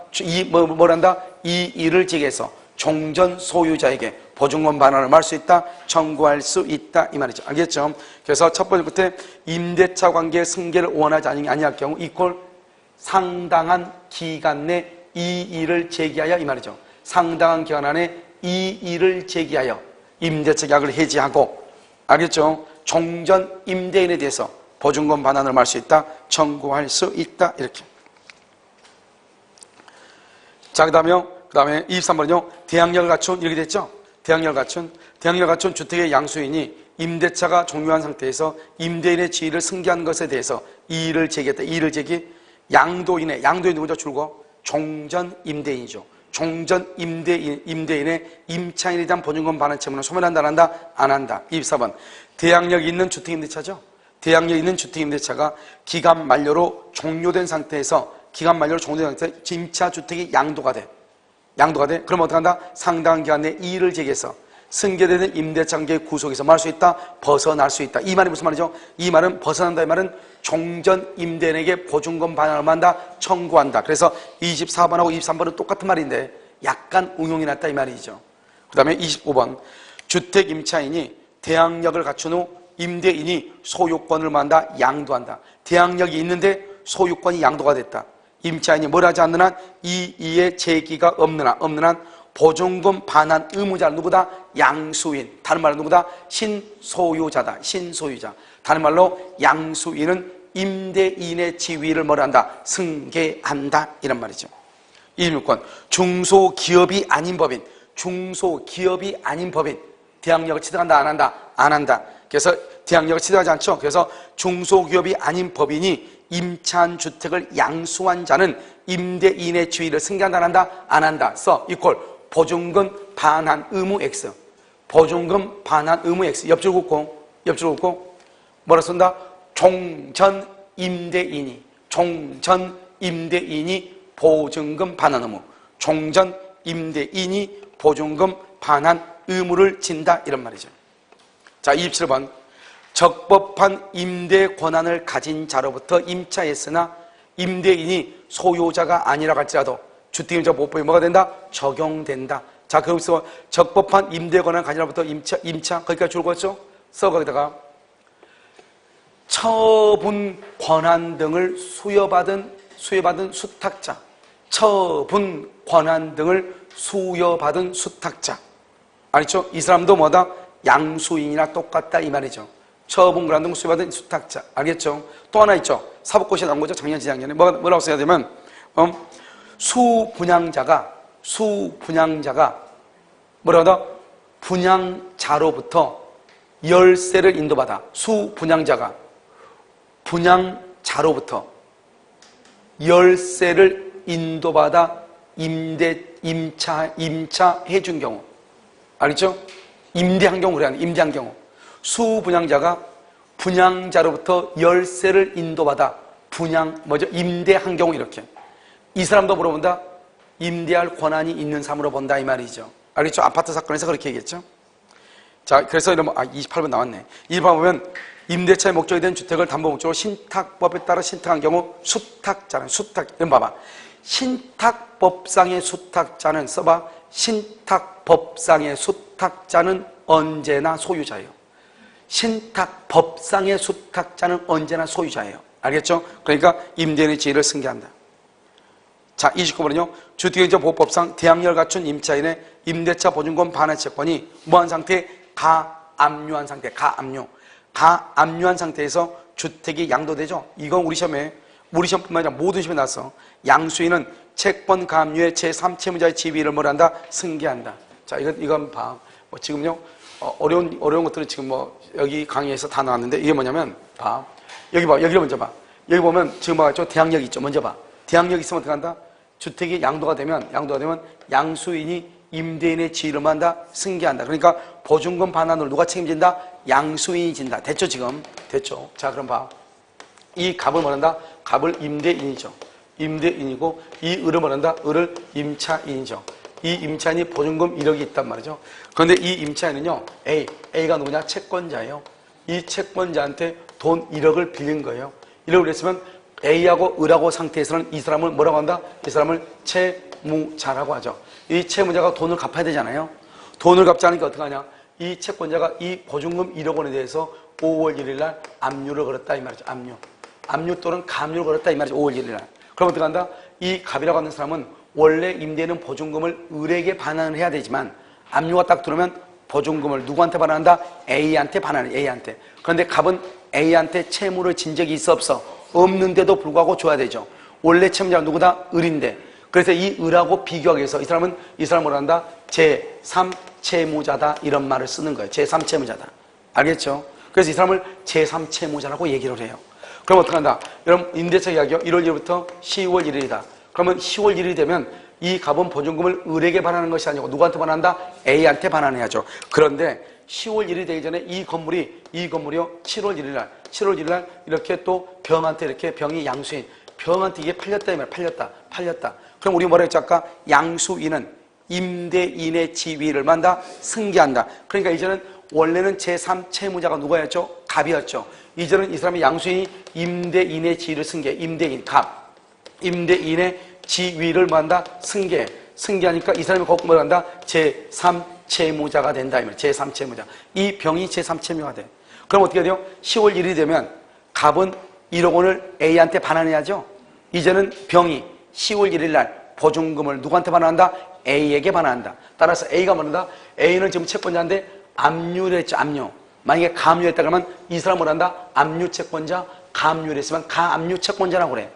뭐란다? 이 일을 제기해서 종전 소유자에게 보증금 반환을 할 수 있다, 청구할 수 있다 이 말이죠. 알겠죠? 그래서 첫 번째 끝에 임대차 관계의 승계를 원하지 아니할 경우 이꼴 상당한 기간 내 이 일을 제기하여 이 말이죠. 상당한 기간 안에 이 일을 제기하여 임대차 계약을 해지하고 알겠죠? 종전 임대인에 대해서 보증금 반환을 할 수 있다, 청구할 수 있다 이렇게. 자, 그 다음에 23번은요. 대항력을 갖춘 이렇게 됐죠. 대항력을 갖춘 주택의 양수인이 임대차가 종료한 상태에서 임대인의 지위를 승계한 것에 대해서 이의를 제기했다. 이의를 제기. 양도인이 누구죠? 줄거 종전 임대인이죠. 종전 임대인의 임차인에 대한 보증금 반환 채무는 소멸한다 안 한다? 안 한다. 24번. 대항력이 있는 주택임대차죠. 대항력이 있는 주택임대차가 기간 만료로 종료된 상태에서 임차 주택이 양도가 돼. 그럼 어떻게 한다? 상당한 기간 내에 이의를 제기해서 승계되는 임대차 관계의 구속에서 말 수 있다? 벗어날 수 있다. 이 말이 무슨 말이죠? 이 말은 벗어난다. 이 말은 종전 임대인에게 보증금 반환을 한다? 청구한다. 그래서 24번하고 23번은 똑같은 말인데 약간 응용이 났다 이 말이죠. 그 다음에 25번. 주택 임차인이 대항력을 갖춘 후 임대인이 소유권을 만다 양도한다. 대항력이 있는데 소유권이 양도가 됐다. 임차인이 뭘 하지 않는 한 이의의 제기가 없는 한 보증금 반환 의무자는 누구다? 양수인. 다른 말로 누구다? 신소유자다. 신소유자. 다른 말로 양수인은 임대인의 지위를 뭘 한다? 승계한다. 이런 말이죠. 26번. 중소기업이 아닌 법인. 대항력을 취득한다 안 한다? 안 한다. 그래서 대항력을 취득하지 않죠. 그래서 중소기업이 아닌 법인이 임차한 주택을 양수한 자는 임대인의 지위를 승계한다 안 한다? 안 한다. 이꼴 보증금 반환 의무 X. 보증금 반환 의무 X. 옆줄 긋고 뭐라 쓴다? 종전 임대인이 보증금 반환 의무. 종전 임대인이 보증금 반환 의무를 진다 이런 말이죠. 자, 27번. 적법한 임대 권한을 가진 자로부터 임차했으나 임대인이 소유자가 아니라 할지라도 주택임차 보호법이 뭐가 된다? 적용된다. 자, 그래서 적법한 임대 권한을 가진 자로부터 임차 거기까지 줄거죠? 거기다가 처분 권한 등을 수여받은 수탁자. 처분 권한 등을 수여받은 수탁자. 알죠? 이 사람도 뭐다? 양수인이나 똑같다 이 말이죠. 처분 권한 등을 수여받은 수탁자. 알겠죠? 또 하나 있죠. 사법고시에 나온 거죠. 작년, 재작년에. 뭐라고 써야 되면 수분양자가 뭐라고 하다? 분양자로부터 열세를 인도받아. 수분양자가 분양자로부터 열세를 인도받아 임차해준 경우. 알겠죠? 임대한 경우 그래야 돼. 임대한 경우. 수분양자가 분양자로부터 열세를 인도받아 임대한 경우 이렇게. 이 사람도 물어본다. 임대할 권한이 있는 사람으로 본다 이 말이죠. 알겠죠? 아파트 사건에서 그렇게 얘기했죠. 자, 그래서 이러면 28번 나왔네. 28번 보면 임대차의 목적이 된 주택을 담보 목적으로 신탁법에 따라 신탁한 경우 수탁자는 이런 봐봐. 신탁법상의 수탁자는 써봐. 신탁법상의 수탁자는 언제나 소유자예요. 신탁법상의 수탁자는 언제나 소유자예요. 알겠죠? 그러니까 임대인의 지위를 승계한다. 자, 29번은요. 주택임대보호법상 대항력을 갖춘 임차인의 임대차 보증금 반환 채권이 뭐한 상태? 가압류한 상태. 가압류한 상태에서 주택이 양도되죠. 이건 우리 시험뿐만 아니라 모든 시험에 나왔어. 양수인은 채권 가압류의 제3채무자의 지위를 뭘 한다? 승계한다. 자, 이건 봐. 지금요. 어려운 것들은 지금 여기 강의에서 다 나왔는데 이게 뭐냐면 봐. 여기를 먼저 봐. 여기 보면 지금 봐죠. 대항력이 있죠. 먼저 봐. 대항력이 있으면 어떻게 한다? 주택이 양도가 되면 양수인이 임대인의 지위를 한다? 승계한다. 그러니까 보증금 반환을 누가 책임진다? 양수인이 진다. 됐죠, 지금? 됐죠. 자, 그럼 봐. 이 갑을 뭐란다? 갑을 임대인이죠. 임대인이고, 이 을을 뭐란다? 을을 임차인이죠. 이 임차인이 보증금 1억이 있단 말이죠. 그런데 이 임차인은요, A가 누구냐? 채권자예요. 이 채권자한테 돈 1억을 빌린 거예요. 1억을 빌렸으면 A하고 을하고 상태에서는 이 사람을 뭐라고 한다? 이 사람을 채무자라고 하죠. 이 채무자가 돈을 갚아야 되잖아요. 돈을 갚지 않으니까 어떻게 하냐? 이 채권자가 이 보증금 1억 원에 대해서 5월 1일 날 압류를 걸었다 이 말이죠. 압류 또는 가압류를 걸었다 이 말이죠. 5월 1일 날. 그럼 어떻게 한다? 이 갑이라고 하는 사람은 원래 임대인은 보증금을 을에게 반환을 해야 되지만 압류가 딱 들어오면 보증금을 누구한테 반환한다? A한테 반환해. A한테. 그런데 갑은 A한테 채무를 진 적이 있어 없어? 없는데도 불구하고 줘야 되죠. 원래 채무자가 누구다? 을인데. 그래서 이 을하고 비교하기 위해서 이 사람을 뭐라 한다? 제3채무자다 이런 말을 쓰는 거예요. 제3채무자다. 알겠죠? 그래서 이 사람을 제3채무자라고 얘기를 해요. 그럼 어떻게 한다? 여러분 임대차 계약이요. 1월 1일부터 10월 1일이다. 그러면 10월 1일이 되면 이 갑은 보증금을 을에게 반환하는 것이 아니고 누구한테 반환한다? A한테 반환해야죠. 그런데 10월 1일이 되기 전에 이 건물이요 7월 1일 날 이렇게 또 병한테 이렇게 병이 양수인 병한테 이게 팔렸다 이 말이야. 팔렸다. 그럼 우리 뭐라 했죠? 아까 양수인은 임대인의 지위를 만다 승계한다. 그러니까 이제는 원래는 제3채무자가 누구였죠? 갑이었죠. 이제는 이 사람이 양수인이 임대인의 지위를 승계. 임대인 갑. 임대인의 지위를 만다 승계하니까 이 사람이 거꾸로 뭐라 한다? 제3채무자가 된다 이 말이야. 제3채무자. 이 병이 제3채무자가 돼. 그럼 어떻게 돼요? 10월 1일이 되면 갑은 1억 원을 A한테 반환해야죠. 이제는 병이 10월 1일 날 보증금을 누구한테 반환한다? A에게 반환한다. 따라서 A가 뭐란다? A는 지금 채권자인데 압류를 했죠. 압류. 만약에 가압류했다 그러면 이 사람은 뭐란다? 압류 채권자, 가압류를 했으면 가압류 채권자라고 그래.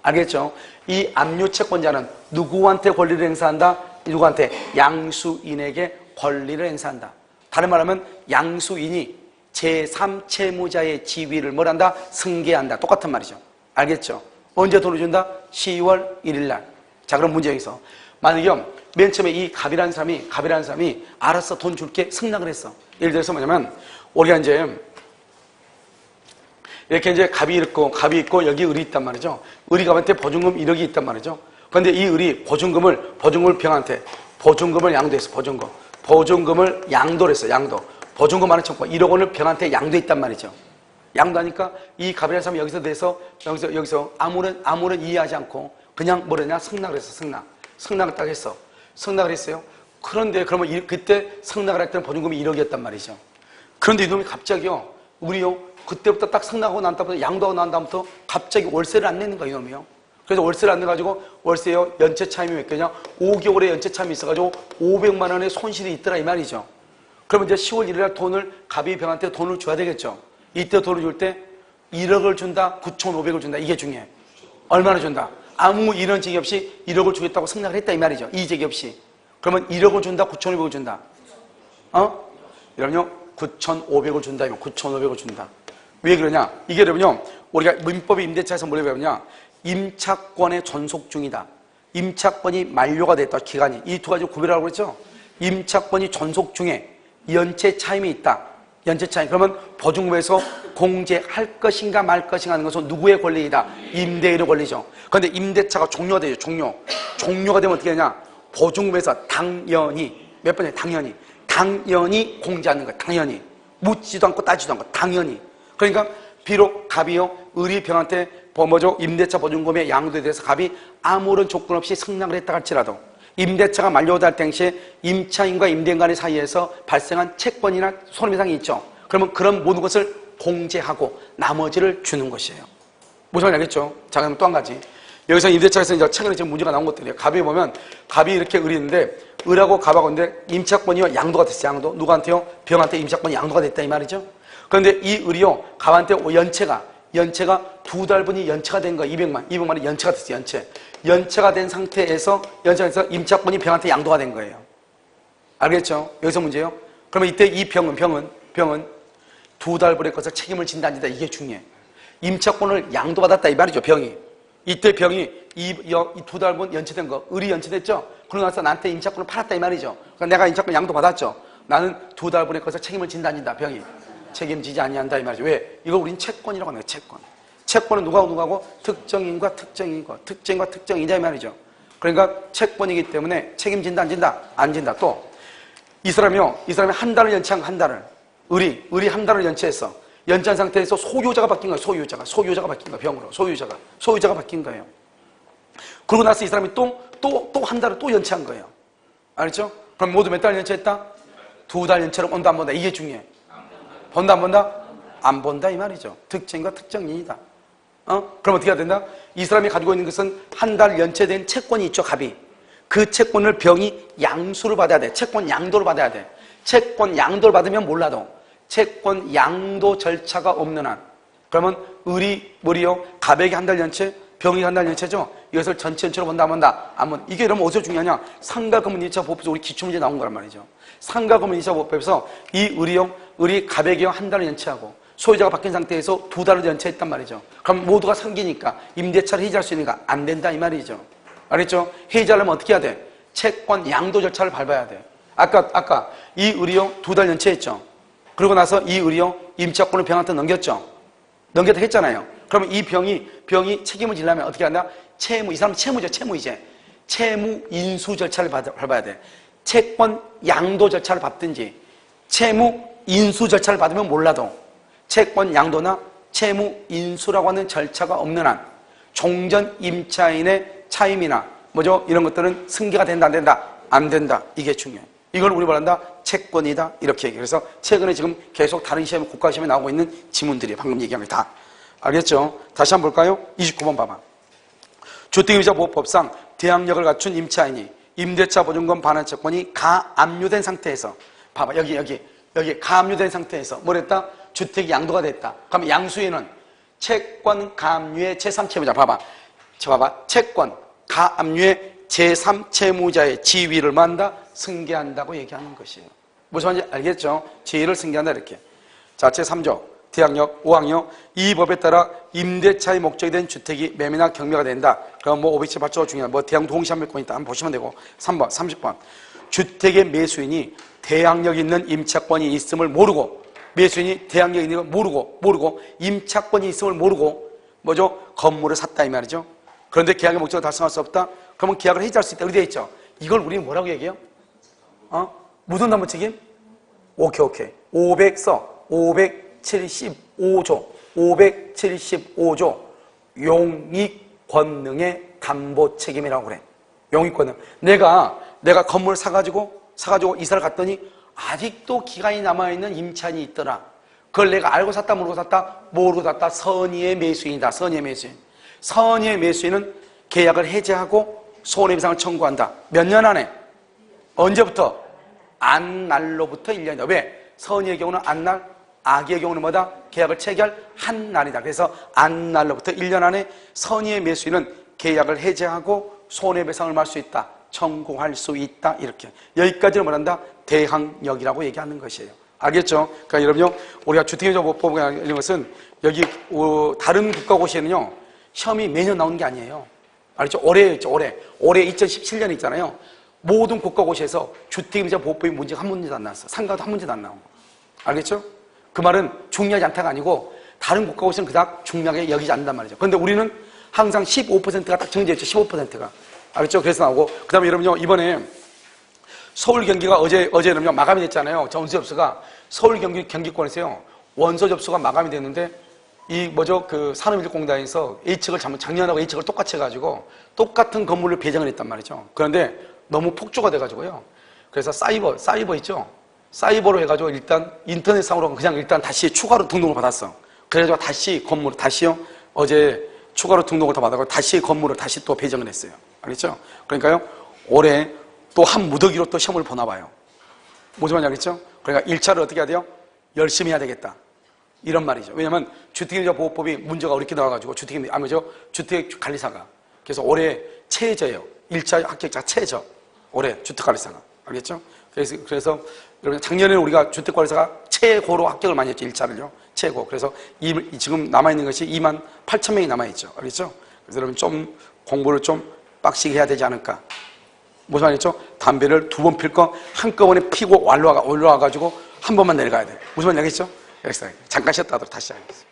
알겠죠? 이 압류 채권자는 누구한테 권리를 행사한다? 누구한테? 양수인에게 권리를 행사한다. 다른 말하면 양수인이 제3채무자의 지위를 뭐란다? 승계한다. 똑같은 말이죠. 알겠죠? 언제 돈을 준다? 10월 1일 날. 자, 그럼 문제 여기서. 만약에 맨 처음에 이 갑이라는 사람이 알았어, 돈 줄게 승낙을 했어. 예를 들어서 뭐냐면, 우리가 이렇게 이제 갑이 있고 여기 을이 있단 말이죠. 을이 갑한테 보증금 1억이 있단 말이죠. 그런데 이 을이 보증금을 병한테 보증금을 양도했어. 보증금을 양도를 했어. 보증금 많은 청구 1억 원을 병한테 양도했단 말이죠. 양도하니까 이 갑이라는 사람이 여기서 아무런 이해하지 않고 그냥 뭐랬냐? 승낙을 했어. 승낙을 딱 했어. 승낙을 했어요. 그런데 그러면 그때 승낙을 할 때는 보증금이 1억이었단 말이죠. 그런데 이놈이 갑자기요. 그때부터 딱 승낙하고 난 다음부터 양도하고 난 다음부터 갑자기 월세를 안 내는 거야, 이놈이요. 그래서 월세를 안 내가지고 월세요. 연체 차임이 몇 개냐? 5개월의 연체 차임이 있어가지고 500만 원의 손실이 있더라 이 말이죠. 그러면 이제 10월 1일 날 갑이 병한테 돈을 줘야 되겠죠. 이때 돈을 줄 때 1억을 준다, 9,500을 준다. 이게 중요해. 얼마나 준다? 아무 이런 제기 없이 1억을 주겠다고 승낙을 했다 이 말이죠. 이 제기 없이. 그러면 1억을 준다, 9,500을 준다. 여러분요, 9,500을 준다. 9,500을 준다. 왜 그러냐? 이게 여러분요, 우리가 민법의 임대차에서 뭐라고 배우냐? 임차권의 존속 중이다. 임차권이 만료가 됐다. 기간이. 이 두 가지 구별하라고 그랬죠? 임차권이 존속 중에 연체 차임이 있다. 연체 차임. 그러면 보증금에서 공제할 것인가 말 것인가 하는 것은 누구의 권리이다? 임대인의 권리죠. 그런데 임대차가 종료가 되죠. 종료가 되면 어떻게 하냐? 보증금에서 당연히 몇 번이야? 당연히 공제하는 거야. 당연히. 묻지도 않고 따지도 않고 당연히. 그러니까 비록 갑이요 을이 병한테 임대차 보증금의 양도에 대해서 갑이 아무런 조건 없이 승낙을 했다 할지라도 임대차가 만료될 당시에 임차인과 임대인 간의 사이에서 발생한 채권이나 손해배상이 있죠. 그러면 그런 모든 것을 공제하고 나머지를 주는 것이에요. 무슨 말인지 알겠죠? 자, 그럼 또 한 가지. 여기서 임대차에서 이제 최근에 지금 문제가 나온 것들이에요. 갑이 보면 갑이 이렇게 을이 있는데 을하고 갑하고 있는데 임차권이 양도가 됐어요. 양도. 누구한테요? 병한테 임차권이 양도가 됐다 이 말이죠. 그런데 이 을이요 갑한테 연체가 2달분이 연체가 된 거야. 200만이 연체가 됐어요. 연체가 된 상태에서 임차권이 병한테 양도가 된 거예요. 알겠죠? 여기서 문제예요. 그러면 이때 이 병은 2달분의 것을 책임을 진다 안 진다 이게 중요해. 임차권을 양도받았다 이 말이죠. 병이. 이때 병이 이 2달분 연체된 거, 을이 연체됐죠? 그러고 나서 나한테 임차권을 팔았다 이 말이죠. 그러니까 내가 임차권 양도받았죠? 나는 2달분의 것을 책임을 진다 안 진다 병이. 책임지지 아니한다 이 말이죠. 왜? 이걸 우린 채권이라고 합니다. 채권은 누구하고 특정인과 특정이자 이 말이죠. 그러니까 채권이기 때문에 책임진다 안 진다? 안 진다. 또 이 사람이 한 달을 연체한 거, 한 달을. 을이 한 달을 연체했어. 연체한 상태에서 소유자가 바뀐 거예요. 소유자가 바뀐 거예요. 병으로. 소유자가 바뀐 거예요. 그러고 나서 이 사람이 또 한 달을 또 연체한 거예요. 알겠죠? 그럼 모두 몇 달 연체했다? 2달 연체로 본다 안 본다? 이게 중요해. 본다 안 본다? 안 본다 이 말이죠. 특정과 특정인이다. 그럼 어떻게 해야 된다? 이 사람이 가지고 있는 것은 한 달 연체된 채권이 있죠. 갑이. 그 채권을 병이 양수를 받아야 돼. 채권 양도를 받아야 돼. 채권 양도를 받으면 몰라도 채권 양도 절차가 없는 한 그러면 을이 뭐리요? 갑에게 한 달 연체, 병이 한 달 연체죠? 이것을 전체 연체로 본다 안 본다? 안 본다. 이게 그러면 어디서 중요하냐? 상가금융이자보호법에서 우리 기초문제 나온 거란 말이죠. 상가금융이자보호법에서 이 을이 갑에게 한 달을 연체하고 소유자가 바뀐 상태에서 2달을 연체했단 말이죠. 그럼 모두가 상기니까 임대차를 해지할 수 있는가? 안 된다 이 말이죠. 알겠죠? 해지하려면 어떻게 해야 돼? 채권 양도 절차를 밟아야 돼. 아까 이 을이요 2달 연체했죠. 그러고 나서 이 을이요 임차권을 병한테 넘겼죠. 넘겼다 했잖아요. 그러면 이 병이 책임을 지려면 어떻게 한다? 이 사람 채무죠. 채무 인수 절차를 밟아야 돼. 채권 양도 절차를 밟든지 채무 인수 절차를 받으면 몰라도 채권 양도나 채무 인수라고 하는 절차가 없는 한 종전 임차인의 차임이나 이런 것들은 승계가 된다 안 된다? 안 된다. 이게 중요해. 이걸 우리 말한다 채권이다 이렇게 얘기해. 그래서 최근에 지금 계속 다른 시험 국가 시험에 나오고 있는 지문들이 방금 얘기한 게 다 알겠죠? 다시 한번 볼까요? 29번 봐봐. 주택임대차보호법상 대항력을 갖춘 임차인이 임대차 보증금 반환 채권이 가압류된 상태에서 봐봐 여기 가압류된 상태에서 뭐랬다? 주택이 양도가 됐다. 그럼 양수인은 채권 가압류의 제3채무자. 봐봐 채권 가압류의 제3채무자의 지위를 만다 승계한다고 얘기하는 것이에요. 무슨 말인지 알겠죠? 지위를 승계한다 이렇게. 자, 제3조 대항력 5항력 이 법에 따라 임대차의 목적이 된 주택이 매매나 경매가 된다. 그럼 578조 중에 대항 동시한매권이 있다. 한번 보시면 되고 3번 30번 주택의 매수인이 대항력 있는 임차권이 있음을 모르고 매수인이 대항력 있는 걸 모르고 임차권이 있음을 모르고 건물을 샀다 이 말이죠. 그런데 계약의 목적을 달성할 수 없다. 그러면 계약을 해지할 수 있다. 이렇게 되어 있죠. 이걸 우리는 뭐라고 얘기해요? 무슨 담보 책임? 오케이. 575조 용익 권능의 담보 책임이라고 그래. 용익 권능. 내가 건물을 사가지고 이사를 갔더니 아직도 기간이 남아있는 임차인이 있더라. 그걸 내가 알고 샀다 모르고 샀다 선의의 매수인이다. 선의의 매수인은 계약을 해지하고 손해배상을 청구한다. 몇 년 안에? 언제부터? 안날로부터 1년이다. 왜? 선의의 경우는 안날, 악의 경우는 뭐다? 계약을 체결한 날이다. 그래서 안날로부터 1년 안에 선의의 매수인은 계약을 해지하고 손해배상을 받을 수 있다. 청구할 수 있다. 이렇게. 여기까지를 말한다. 대항력이라고 얘기하는 것이에요. 알겠죠? 그러니까 여러분요, 우리가 주택임대차보호법 이런 것은 여기 다른 국가고시에는요, 시험이 매년 나오는 게 아니에요. 알겠죠? 올해 2017년 있잖아요. 모든 국가고시에서 주택임대차보호법의 문제가 한 문제도 안 나왔어. 상가도 한 문제도 안 나오고. 알겠죠? 그 말은 중요하지 않다가 아니고 다른 국가고시는 그닥 중요하게 여기지 않는단 말이죠. 그런데 우리는 항상 15%가 딱 정해져 있죠. 15%가. 알겠죠? 그래서 나오고. 그 다음에 여러분요, 이번에 서울 경기가 어제는요, 마감이 됐잖아요. 원서 접수가. 서울 경기권에서요, 원서 접수가 마감이 됐는데, 그 산업인력공단에서 A측을 작년하고 A측을 똑같이 해가지고 똑같은 건물을 배정을 했단 말이죠. 그런데 너무 폭주가 돼가지고요. 그래서 사이버 있죠? 사이버로 해가지고 일단 인터넷상으로 그냥 일단 다시 추가로 등록을 받았어. 그래가지고 다시 건물을 다시요, 어제 추가로 등록을 더 받아고 다시 건물을 다시 또 배정을 했어요. 알겠죠? 그러니까요, 올해 또 한 무더기로 또 시험을 보나 봐요. 무슨 말인지 알겠죠? 그러니까 1차를 어떻게 해야 돼요? 열심히 해야 되겠다. 이런 말이죠. 왜냐면 주택임대보호법이 문제가 어렵게 나와가지고 주택관리사가. 그래서 올해 최저예요. 1차 합격자 최저. 올해 주택관리사가. 알겠죠? 그래서 여러분 작년에는 우리가 주택관리사가 최고로 합격을 많이 했죠. 1차를요. 최고. 그래서 지금 남아있는 것이 2만 8천 명이 남아있죠. 알겠죠? 그래서 여러분 좀 공부를 좀 빡시게 해야 되지 않을까. 무슨 말이죠? 담배를 2번 필 거 한꺼번에 피고 올라와가지고 한 번만 내려가야 돼. 무슨 말인지 알겠죠? 잠깐 쉬었다 하도록 다시 하겠습니다.